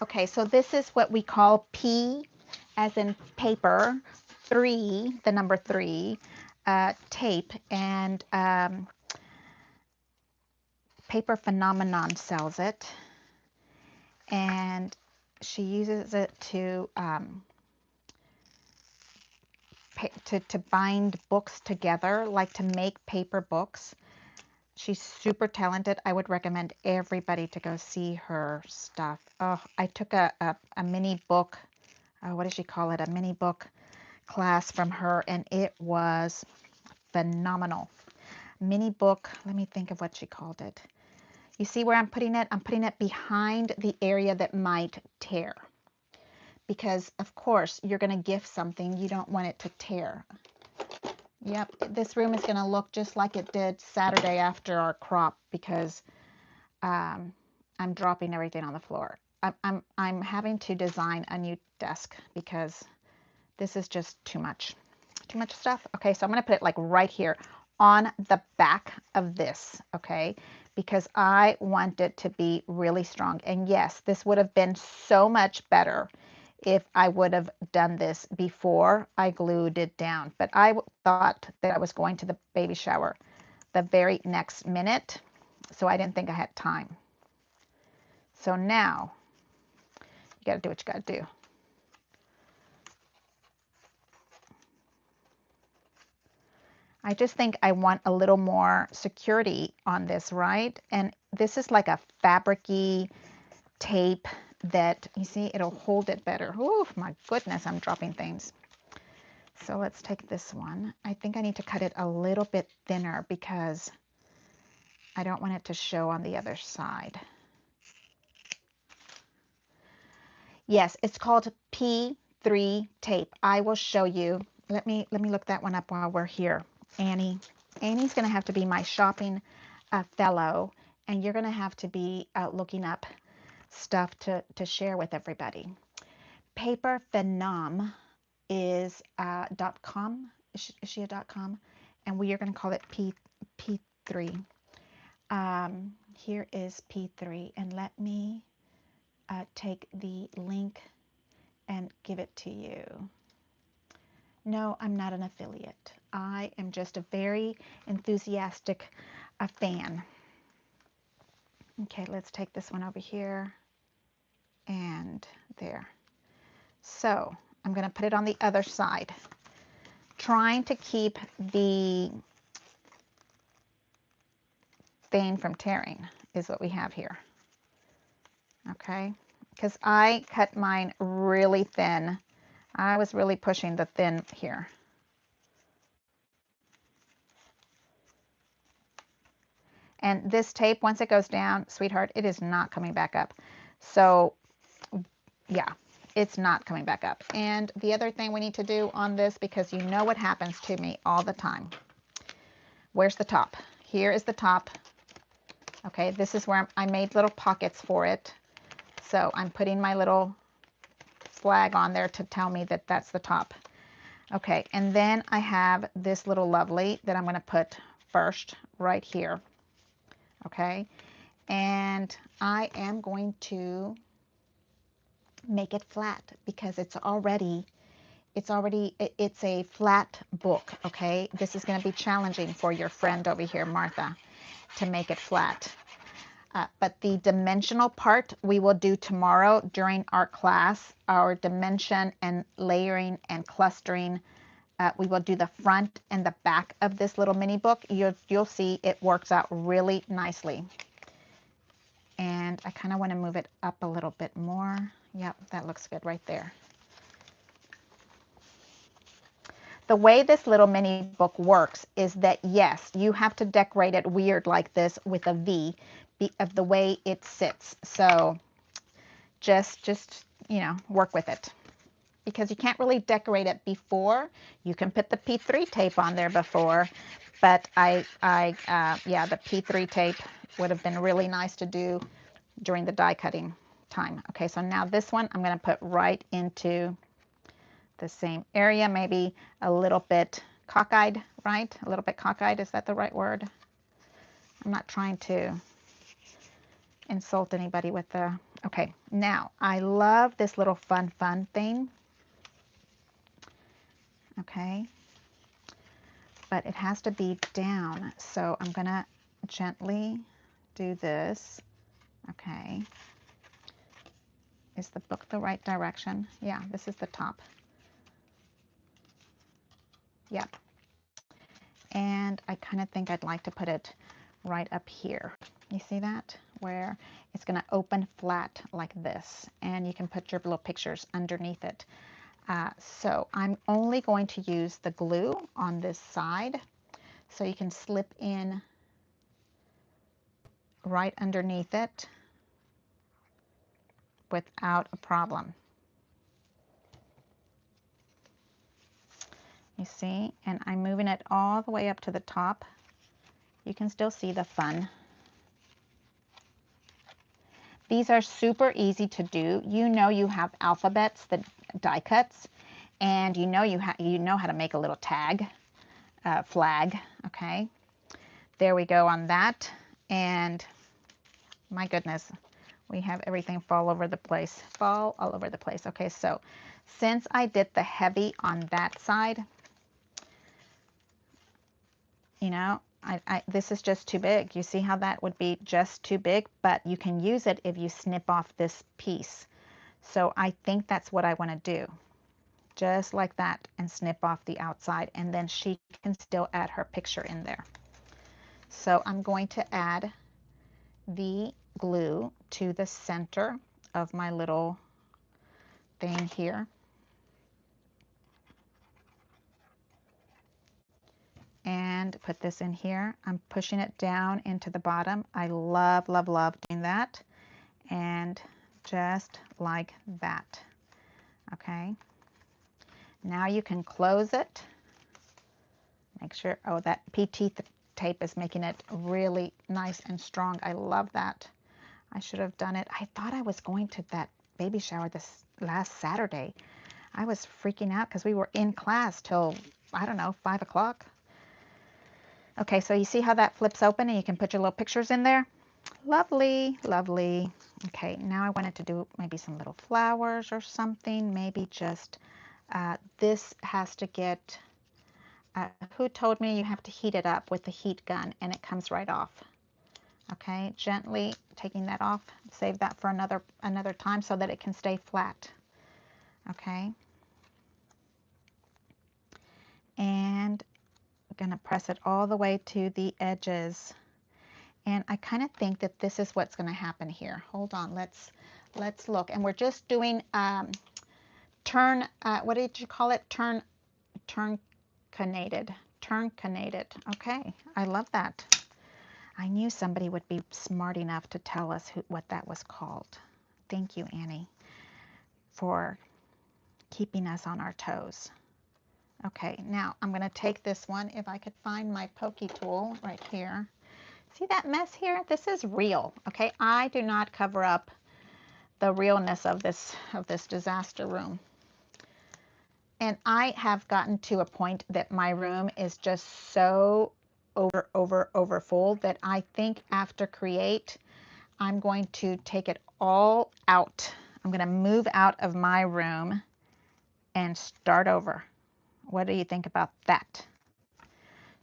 Okay, so this is what we call P as in paper, 3, the number 3, tape, and Paper Phenomenon sells it, and she uses it to bind books together, like to make paper books. She's super talented. I would recommend everybody to go see her stuff. Oh, I took a mini book, what does she call it? A mini book class from her, and it was phenomenal. Mini book, let me think of what she called it. You see where I'm putting it? I'm putting it behind the area that might tear. Because, of course, you're going to gift something. You don't want it to tear. Yep, this room is going to look just like it did Saturday after our crop because I'm dropping everything on the floor. I'm having to design a new desk because this is just too much stuff. Okay, so I'm going to put it like right here on the back of this, okay, because I want it to be really strong. And yes, this would have been so much better if I would have done this before I glued it down. But I thought that I was going to the baby shower the very next minute, so I didn't think I had time. So now, you got to do what you got to do. I just think I want a little more security on this, right? And this is like a fabric-y tape that, you see, it'll hold it better. Oh, my goodness, I'm dropping things. So let's take this one. I think I need to cut it a little bit thinner because I don't want it to show on the other side. Yes, it's called P3 tape. I will show you. Let me look that one up while we're here. Annie's going to have to be my shopping fellow, and you're going to have to be looking up stuff to share with everybody. Paper Phenom is .com. Is she a .com? And we are going to call it P3. Here is P3, and let me take the link and give it to you. No, I'm not an affiliate. I am just a very enthusiastic fan. Okay, let's take this one over here and there. So I'm going to put it on the other side. trying to keep the thing from tearing is what we have here. Okay, because I cut mine really thin. I was really pushing the thin here. And this tape, once it goes down, sweetheart, it is not coming back up. So yeah, it's not coming back up. And the other thing we need to do on this, because you know what happens to me all the time. Where's the top? Here is the top. Okay, this is where I made little pockets for it. So I'm putting my little flag on there to tell me that that's the top. Okay, and then I have this little lovely that I'm going to put first right here. Okay, and I am going to make it flat because it's a flat book. Okay, this is going to be challenging for your friend over here, Martha, to make it flat. But the dimensional part we will do tomorrow during our class, our dimension and layering and clustering. We will do the front and the back of this little mini book. You'll see it works out really nicely. And I kind of want to move it up a little bit more. Yep, that looks good right there. The way this little mini book works is that, yes, you have to decorate it weird like this with a V of the way it sits. So just you know, work with it. Because you can't really decorate it before. You can put the P3 tape on there before, but yeah, the P3 tape would have been really nice to do during the die cutting time. Okay, so now this one I'm going to put right into the same area, maybe a little bit cockeyed, right? A little bit cockeyed, is that the right word? I'm not trying to insult anybody with the, okay. Now, I love this little fun thing. Okay, but it has to be down, so I'm gonna gently do this. Okay, is the book the right direction? Yeah, this is the top. Yep, and I kind of think I'd like to put it right up here. You see that? Where it's gonna open flat like this, and you can put your little pictures underneath it. So I'm only going to use the glue on this side, so you can slip in right underneath it without a problem. You see, and I'm moving it all the way up to the top. You can still see the fun. These are super easy to do. You know you have alphabets, the die cuts, and you know how to make a little tag, flag. Okay, there we go on that. And my goodness, we have everything fall all over the place. Okay, so since I did the heavy on that side, you know, this is just too big. You see how that would be just too big, but you can use it if you snip off this piece. So I think that's what I want to do. Just like that, and snip off the outside, and then she can still add her picture in there. So I'm going to add the glue to the center of my little thing here. And put this in here. I'm pushing it down into the bottom. I love, love, love doing that. And just like that. Okay. Now you can close it. Make sure, oh, that PT tape is making it really nice and strong. I love that. I should have done it. I thought I was going to that baby shower this last Saturday. I was freaking out because we were in class till, I don't know, 5 o'clock. Okay, so you see how that flips open and you can put your little pictures in there? Lovely, lovely. Okay, now I wanted to do maybe some little flowers or something. Maybe just, this has to get, who told me you have to heat it up with the heat gun and it comes right off? Okay, gently taking that off. Save that for another time so that it can stay flat. Okay. And I'm gonna press it all the way to the edges. And I kind of think that this is what's gonna happen here. Hold on, let's look. And we're just doing what did you call it? Turncanated. Okay, I love that. I knew somebody would be smart enough to tell us what that was called. Thank you, Annie, for keeping us on our toes. Okay, now I'm going to take this one, if I could find my pokey tool right here. See that mess here? This is real, okay? I do not cover up the realness of this disaster room. And I have gotten to a point that my room is just so over full that I think after Create, I'm going to take it all out. I'm going to move out of my room and start over. What do you think about that?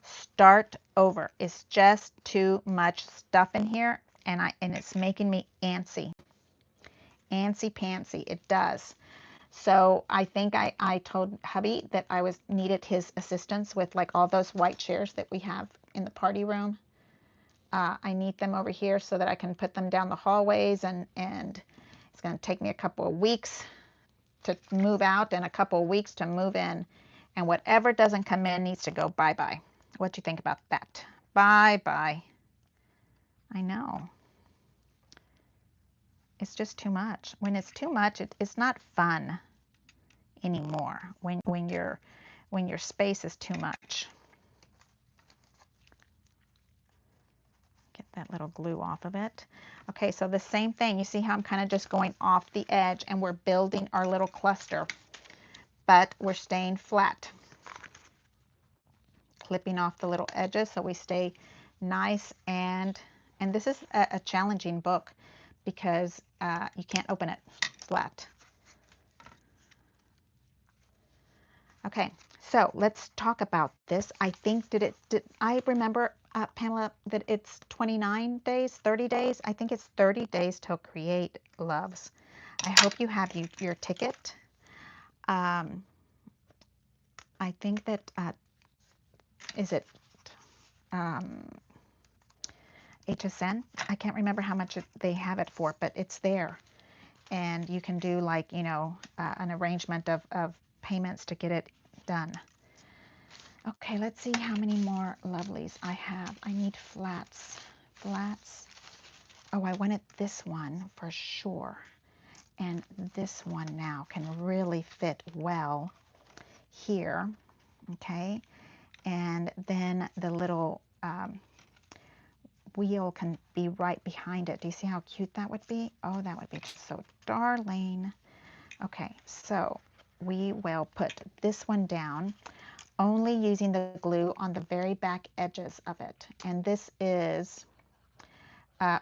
Start over. It's just too much stuff in here, and it's making me antsy. Antsy pantsy. It does. So I think I told hubby that I needed his assistance with like all those white chairs that we have in the party room. I need them over here so that I can put them down the hallways, and it's going to take me a couple of weeks to move out and a couple of weeks to move in. And whatever doesn't come in needs to go bye-bye. What do you think about that? Bye-bye. I know. It's just too much. When it's too much, it's not fun anymore. When your space is too much. Get that little glue off of it. Okay, so the same thing. You see how I'm kind of just going off the edge, and we're building our little cluster, but we're staying flat. Clipping off the little edges so we stay nice, and this is a challenging book because you can't open it flat. Okay, so let's talk about this. I think did I remember, Pamela, that it's 29 days, 30 days? I think it's 30 days till Create, loves. I hope you have your ticket. I think that, is it HSN? I can't remember how much they have it for, but it's there. And you can do like, you know, an arrangement of payments to get it done. Okay, let's see how many more lovelies I have. I need flats. Flats. Oh, I wanted this one for sure. And this one now can really fit well here. Okay. And then the little wheel can be right behind it. Do you see how cute that would be? Oh, that would be just so darling. Okay, so we will put this one down, only using the glue on the very back edges of it. And this is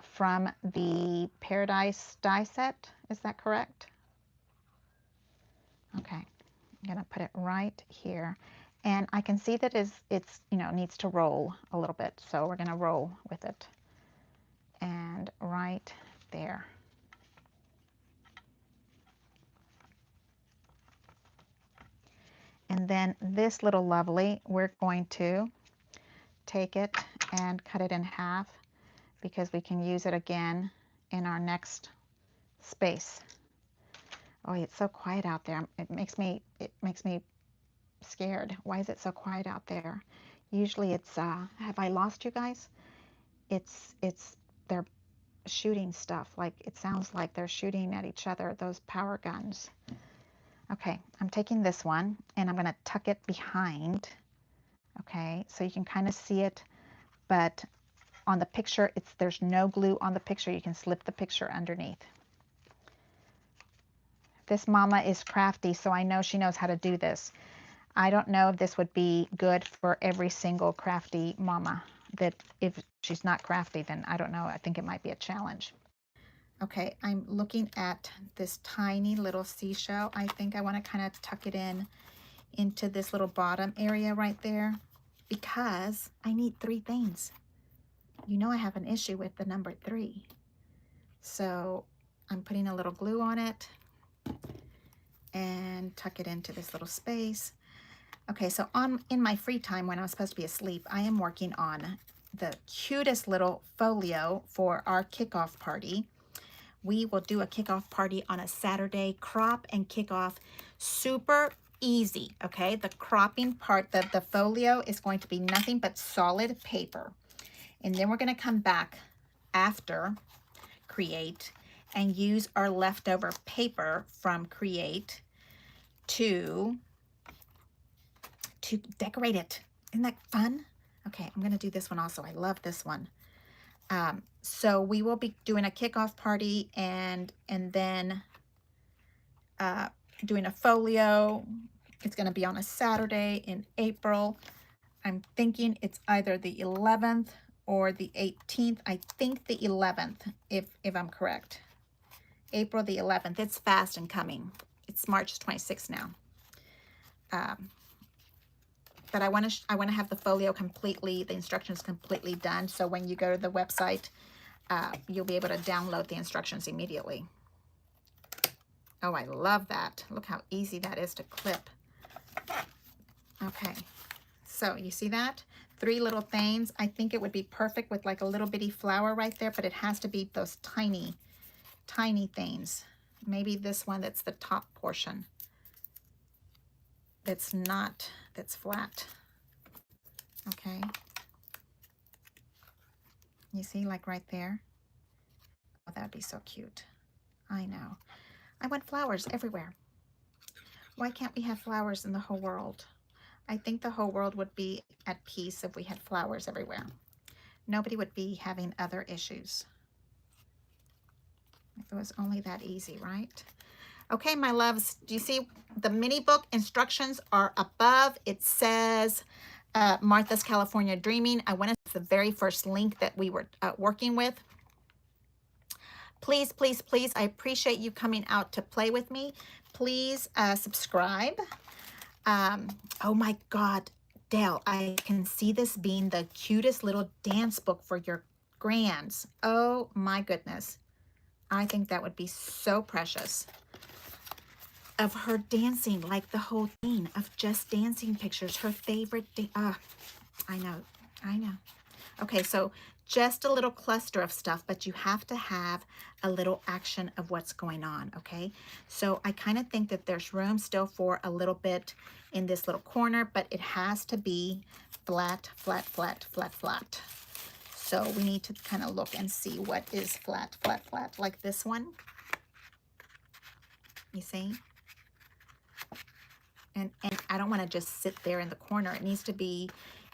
from the Paradise die set. Is that correct? Okay, I'm gonna put it right here. And I can see that it's you know, needs to roll a little bit. So we're gonna roll with it. And right there. And then this little lovely, we're going to take it and cut it in half because we can use it again in our next space. Oh, it's so quiet out there. It makes me scared. Why is it so quiet out there? Usually it's have I lost you guys? It's they're shooting stuff. Like it sounds like they're shooting at each other, those power guns. Okay, I'm taking this one and I'm going to tuck it behind. Okay, so you can kind of see it, but on the picture, there's no glue on the picture. You can slip the picture underneath. This mama is crafty, so I know she knows how to do this. I don't know if this would be good for every single crafty mama. That if she's not crafty, then I don't know. I think it might be a challenge. Okay, I'm looking at this tiny little seashell. I think I want to kind of tuck it into this little bottom area right there because I need 3 things. You know I have an issue with the number 3. So I'm putting a little glue on it and tuck it into this little space. Okay, so in my free time when I'm supposed to be asleep, I am working on the cutest little folio for our kickoff party. We will do a kickoff party on a Saturday, crop and kickoff, super easy, okay? The cropping part, the folio is going to be nothing but solid paper. And then we're gonna come back after Create and use our leftover paper from Create to decorate it. Isn't that fun? Okay, I'm gonna do this one also. I love this one. So we will be doing a kickoff party and then doing a folio. It's gonna be on a Saturday in April. I'm thinking it's either the 11th or the 18th. I think the 11th, if I'm correct. April the 11th. It's fast and coming. It's March 26th now. But I want to have the folio completely, the instructions completely done. So when you go to the website, you'll be able to download the instructions immediately. Oh, I love that. Look how easy that is to clip. Okay, so you see that? 3 little things. I think it would be perfect with like a little bitty flower right there, but it has to be those tiny, tiny things. Maybe this one that's the top portion. That's flat. Okay. You see, like right there? Oh, that would be so cute. I know. I want flowers everywhere. Why can't we have flowers in the whole world? I think the whole world would be at peace if we had flowers everywhere. Nobody would be having other issues. If it was only that easy, right? Okay, my loves, do you see the mini book instructions are above? It says Martha's California Dreaming. I went to the very first link that we were working with. Please, please, please, I appreciate you coming out to play with me. Please subscribe. Oh my God, Dale, I can see this being the cutest little dance book for your grands. Oh my goodness. I think that would be so precious. Of her dancing, like the whole thing of just dancing pictures, her favorite, I know. Okay, so just a little cluster of stuff, but you have to have a little action of what's going on, okay? So I kind of think that there's room still for a little bit in this little corner, but it has to be flat, flat, flat, flat, flat. So we need to kind of look and see what is flat, flat, flat, like this one. You see? And I don't want to just sit there in the corner. It needs to be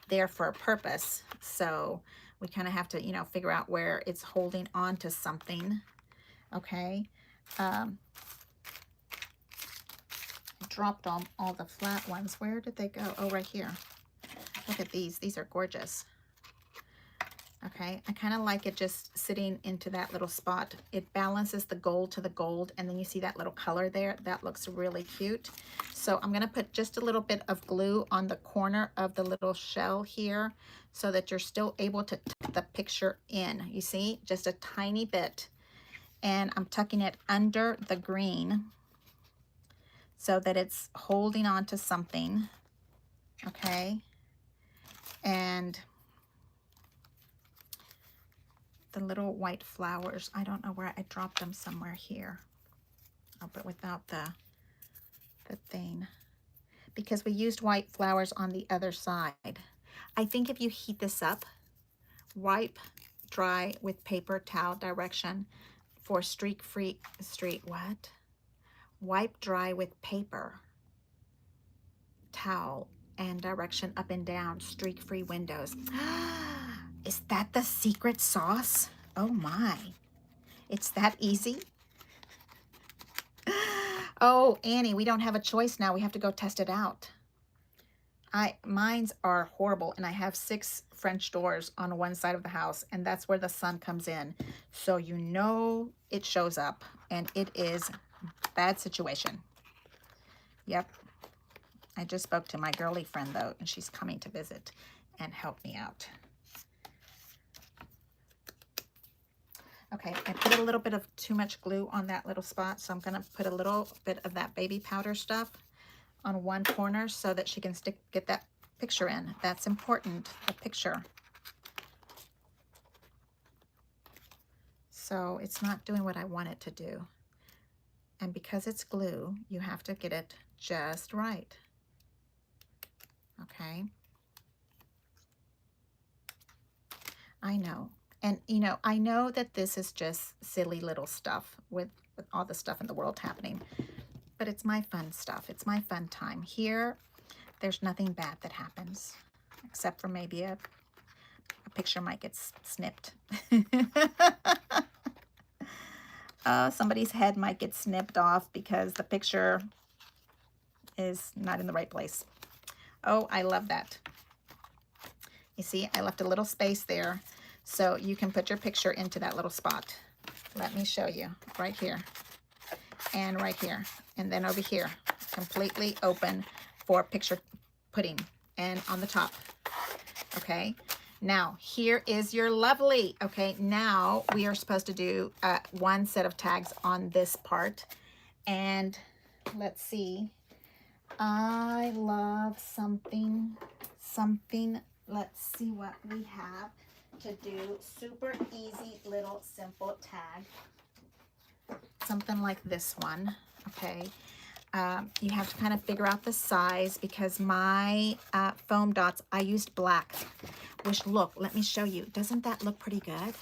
there for a purpose. So we kind of have to, you know, figure out where it's holding on to something. Okay. I dropped all the flat ones. Where did they go? Oh, right here. Look at these. These are gorgeous. Okay, I kind of like it just sitting into that little spot. It balances the gold to the gold, and then you see that little color there. That looks really cute. So I'm going to put just a little bit of glue on the corner of the little shell here so that you're still able to tuck the picture in. You see, just a tiny bit. And I'm tucking it under the green so that it's holding on to something. Okay, and the little white flowers, I don't know where I dropped them, somewhere here. Oh, but without the thing, because we used white flowers on the other side. I think if you heat this up, wipe dry with paper towel direction for wipe dry with paper towel and direction up and down, streak-free windows. Is that the secret sauce? Oh my, it's that easy? Oh, Annie, we don't have a choice now. We have to go test it out. Mines are horrible, and I have 6 French doors on one side of the house, and that's where the sun comes in. So you know it shows up, and it is a bad situation. Yep. I just spoke to my girly friend, though, and she's coming to visit and help me out. Okay, I put a little bit of too much glue on that little spot, so I'm going to put a little bit of that baby powder stuff on one corner so that she can get that picture in. That's important, the picture. So it's not doing what I want it to do. And because it's glue, you have to get it just right. Okay. I know. And, you know, I know that this is just silly little stuff with all the stuff in the world happening. But it's my fun stuff. It's my fun time. Here, there's nothing bad that happens. Except for maybe a picture might get snipped. Somebody's head might get snipped off because the picture is not in the right place. Oh, I love that. You see, I left a little space there so you can put your picture into that little spot. Let me show you. Right here and right here. And then over here, completely open for picture putting, and on the top. Okay. Now, here is your lovely. Okay, now we are supposed to do one set of tags on this part. And let's see. I love something. Let's see what we have to do. Super easy little simple tag. Something like this one. Okay. You have to kind of figure out the size because my foam dots, I used black, which look, let me show you. Doesn't that look pretty good?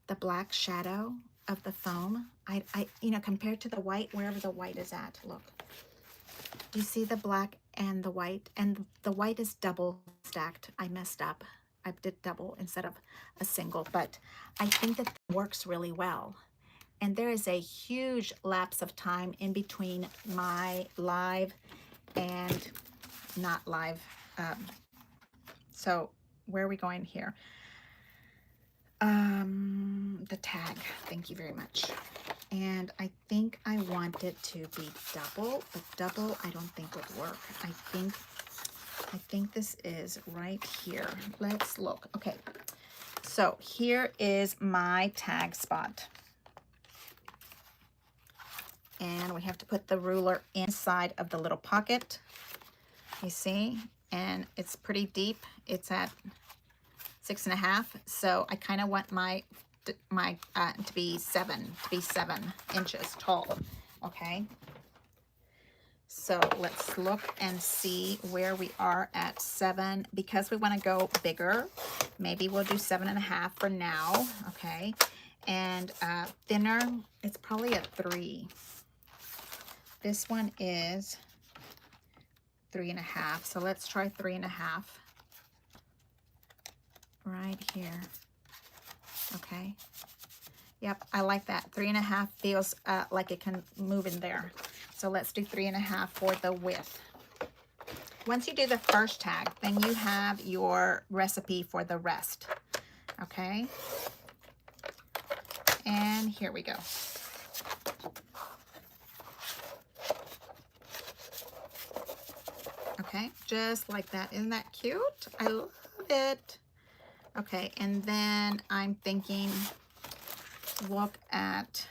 The black shadow of the foam. You know, compared to the white, wherever the white is at, look. Do you see the black and the white? And the white is double stacked. I messed up. I did double instead of a single, but I think that works really well. And there is a huge lapse of time in between my live and not live. So where are we going here? The tag. Thank you very much. And I think I want it to be double, but double I don't think would work. I think this is right here. Let's look. Okay. So here is my tag spot. And we have to put the ruler inside of the little pocket. You see? And it's pretty deep. It's at 6.5. So I kind of want my to be 7 inches tall. Okay. So let's look and see where we are at 7. Because we want to go bigger, maybe we'll do 7.5 for now. Okay. And thinner, it's probably a 3. This one is 3.5. So let's try 3.5 right here. Okay. Yep, I like that. 3.5 feels like it can move in there. So let's do 3.5 for the width. Once you do the first tag, then you have your recipe for the rest. Okay. And here we go. Okay, just like that. Isn't that cute? I love it. Okay, and then I'm thinking, look at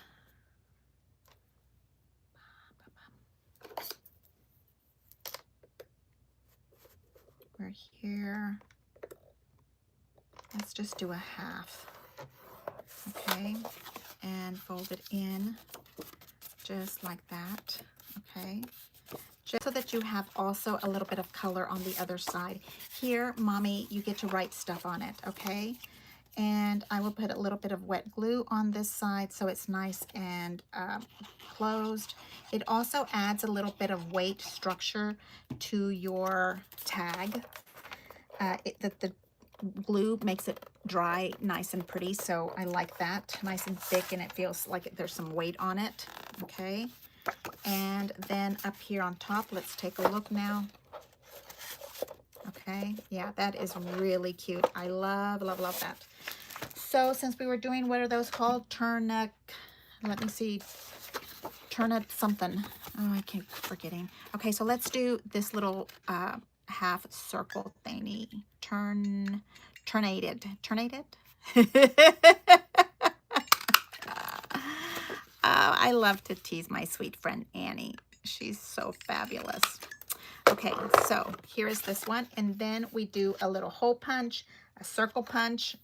we're here. Let's just do a half. Okay, and fold it in just like that. Okay. Just so that you have also a little bit of color on the other side. Here, Mommy, you get to write stuff on it, okay? And I will put a little bit of wet glue on this side so it's nice and closed. It also adds a little bit of weight structure to your tag. The glue makes it dry nice and pretty, so I like that. Nice and thick, and it feels like there's some weight on it, okay? And then up here on top, let's take a look now. Okay, yeah, that is really cute. I love, love, love that. So since we were doing, what are those called? Let me see. Turn something. Oh, I keep forgetting. Okay, so let's do this little half circle thingy. Turnated. I love to tease my sweet friend Annie. She's so fabulous. Okay, so here is this one. And then we do a little hole punch, a circle punch.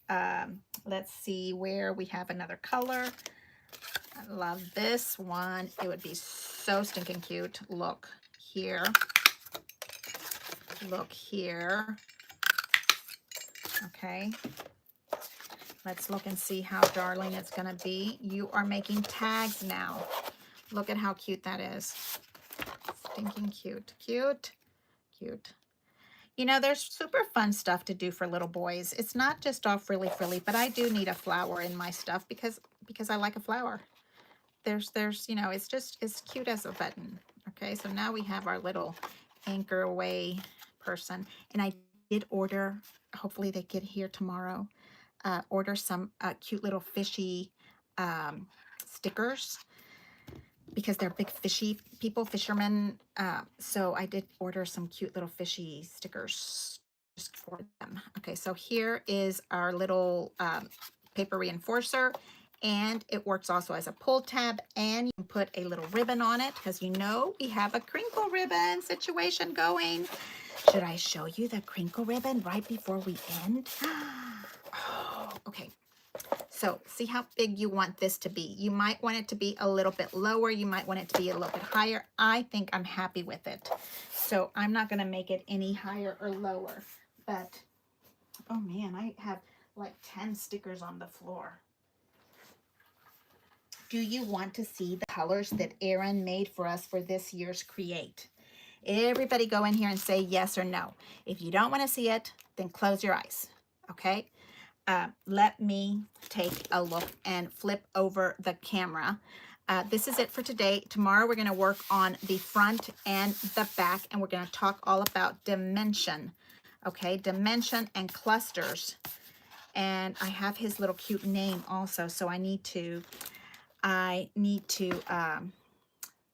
Let's see where we have another color. I love this one. It would be so stinking cute. Look here. Look here. Okay. Let's look and see how darling it's going to be. You are making tags now. Look at how cute that is. Stinking cute. Cute. Cute. You know, there's super fun stuff to do for little boys. It's not just all frilly, but I do need a flower in my stuff because I like a flower. There's, you know, it's just as cute as a button. Okay, so now we have our little anchor away person. And I did order, hopefully they get here tomorrow, order some cute little fishy stickers because they're big fishy people, fishermen. So I did order some cute little fishy stickers just for them. Okay, so here is our little paper reinforcer. And it works also as a pull tab, and you can put a little ribbon on it because you know we have a crinkle ribbon situation going. Should I show you the crinkle ribbon right before we end? Oh, okay. So see how big you want this to be. You might want it to be a little bit lower. You might want it to be a little bit higher. I think I'm happy with it. So I'm not going to make it any higher or lower. But, oh man, I have like 10 stickers on the floor. Do you want to see the colors that Erin made for us for this year's Create? Everybody go in here and say yes or no. If you don't want to see it, then close your eyes, okay? Let me take a look and flip over the camera. This is it for today. Tomorrow we're going to work on the front and the back, and we're going to talk all about dimension, okay? Dimension and clusters. And I have his little cute name also, so I need to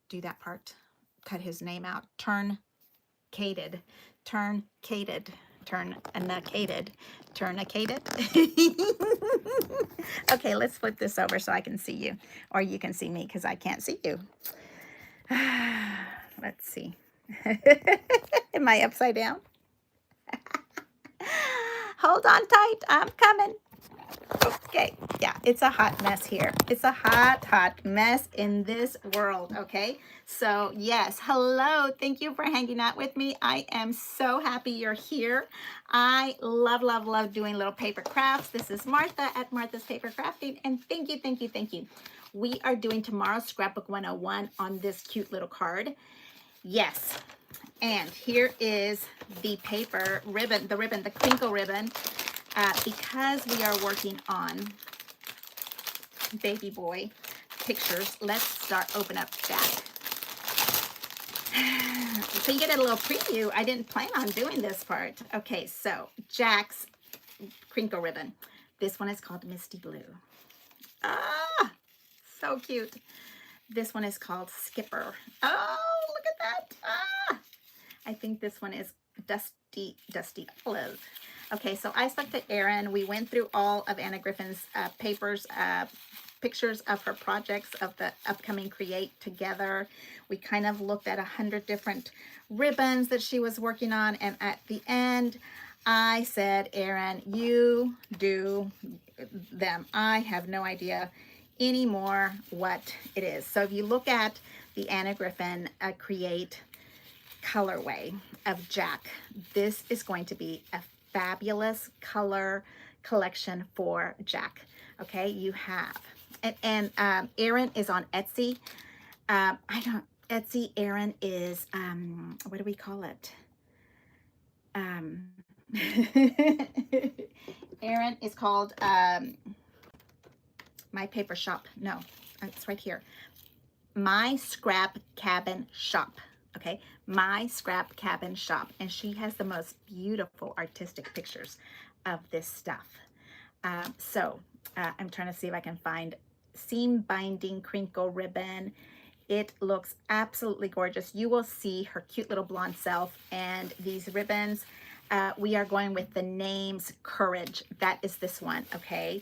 do that part, cut his name out. Turnicated. Okay, let's flip this over so I can see you, or you can see me because I can't see you. Let's see. Am I upside down? Hold on tight, I'm coming. Okay, yeah, it's a hot mess here. It's a hot mess in this world, okay? So, yes, hello. Thank you for hanging out with me. I am so happy you're here. I love doing little paper crafts. This is Martha at Martha's Paper Crafting, and thank you. We are doing tomorrow's Scrapbook 101 on this cute little card. Yes, and here is the paper ribbon, the crinkle ribbon. Because we are working on baby boy pictures, let's start open up Jack. So you get a little preview. I didn't plan on doing this part. Okay, so Jack's crinkle ribbon. This one is called Misty Blue. Ah, so cute. This one is called Skipper. Oh, look at that. Ah, I think this one is Dusty Olive. Okay, so I selected Erin. We went through all of AnnaGriffin's papers, pictures of her projects of the upcoming Create together. We kind of looked at 100 different ribbons that she was working on. And at the end, I said, Erin, you do them. I have no idea anymore what it is. So if you look at the AnnaGriffin Create colorway of Jack, this is going to be a fabulous color collection for Jack. Okay, you have, and Erin is on Etsy. Etsy, Erin is, what do we call it? Erin is called, My Paper Shop. No, it's right here. My Scrap Cabin Shop. Okay, My Scrap Cabin Shop, and she has the most beautiful artistic pictures of this stuff. I'm trying to see if I can find seam binding crinkle ribbon. It looks absolutely gorgeous. You will see her cute little blonde self and these ribbons. We are going with the names Courage. That is this one, okay?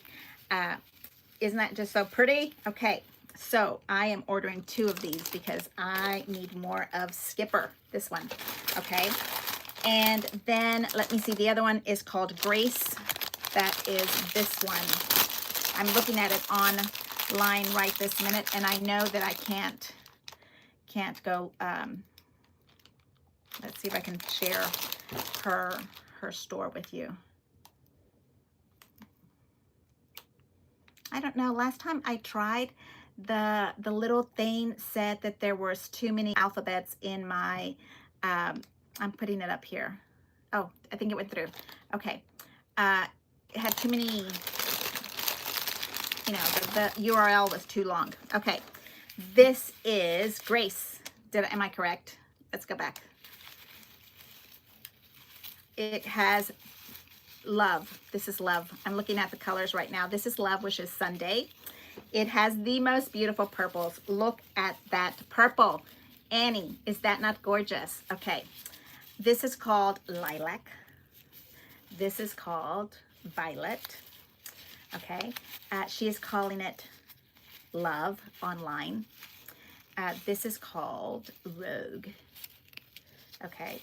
Isn't that just so pretty? Okay, So I am ordering 2 of these because I need more of Skipper, this one, okay? And then let me see, the other one is called Grace. That is this one. I'm looking at it online right this minute, and I know that I can't go, let's see if I can share her store with you. I don't know, last time I tried, the little thing said that there was too many alphabets in my, I'm putting it up here. Oh, I think it went through. Okay. It had too many, you know, the URL was too long. Okay. This is Grace. Am I correct? Let's go back. It has Love. This is Love. I'm looking at the colors right now. This is Love, which is Sunday. It has the most beautiful purples. Look at that purple. Annie, is that not gorgeous? Okay. This is called Lilac. This is called Violet. Okay. She is calling it Love online. This is called Rogue. Okay.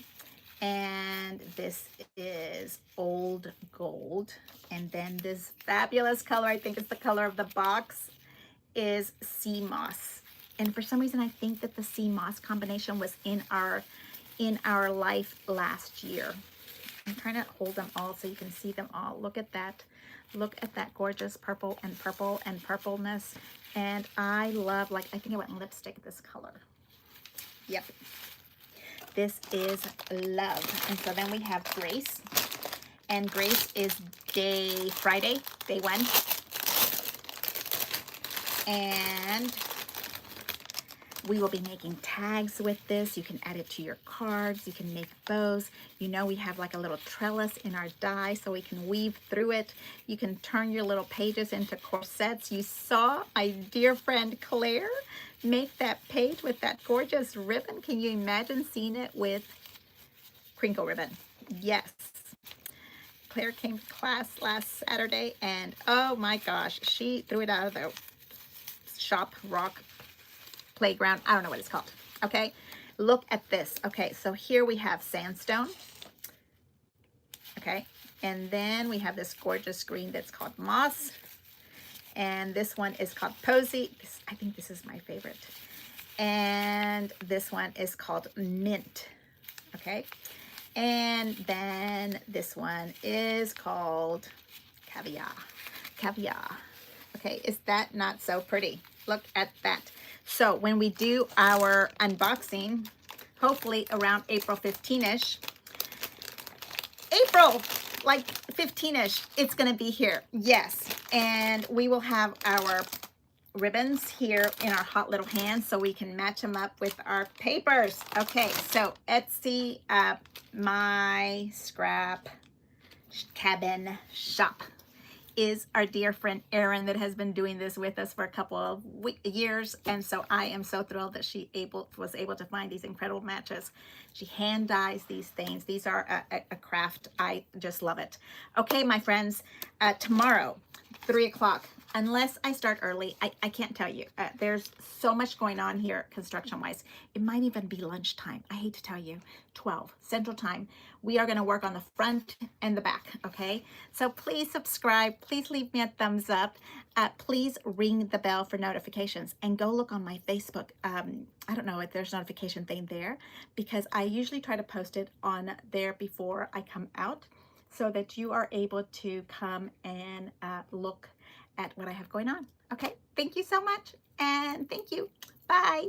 And this is Old Gold. And then this fabulous color, I think it's the color of the box, is Sea Moss. And for some reason, I think that the Sea Moss combination was in our life last year. I'm trying to hold them all so you can see them all. Look at that. Look at that gorgeous purple and purpleness. And I love, like, I think I went lipstick this color. Yep. This is Love. And so then we have Grace. And Grace is Friday, day 1. And we will be making tags with this. You can add it to your cards. You can make bows. You know, we have like a little trellis in our die so we can weave through it. You can turn your little pages into corsets. You saw my dear friend Claire make that page with that gorgeous ribbon. Can you imagine seeing it with crinkle ribbon? Yes. Claire came to class last Saturday and oh my gosh, she threw it out of the shop rock playground. I don't know what it's called. Okay, look at this. Okay, so here we have sandstone. Okay, and then we have this gorgeous green that's called moss. And this one is called Posy. I think this is my favorite. And this one is called Mint. Okay, and then this one is called Caviar. Caviar. Okay, is that not so pretty? Look at that. So when we do our unboxing, hopefully around April 15-ish, April, like 15-ish, it's going to be here. Yes. And we will have our ribbons here in our hot little hands so we can match them up with our papers. Okay, so Etsy, my scrap cabin shop is our dear friend Erin that has been doing this with us for a couple of years, and so I am so thrilled that she was able to find these incredible matches. She hand dyes these things. These are a craft. I just love it. Okay, my friends, tomorrow 3 o'clock, unless I start early, I can't tell you. There's so much going on here construction wise. It might even be lunchtime. I hate to tell you. 12 Central Time. We are going to work on the front and the back. Okay, so please subscribe. Please leave me a thumbs up. Please ring the bell for notifications and go look on my Facebook. I don't know if there's a notification thing there because I usually try to post it on there before I come out so that you are able to come and look at what I have going on. Okay, thank you so much and thank you. Bye.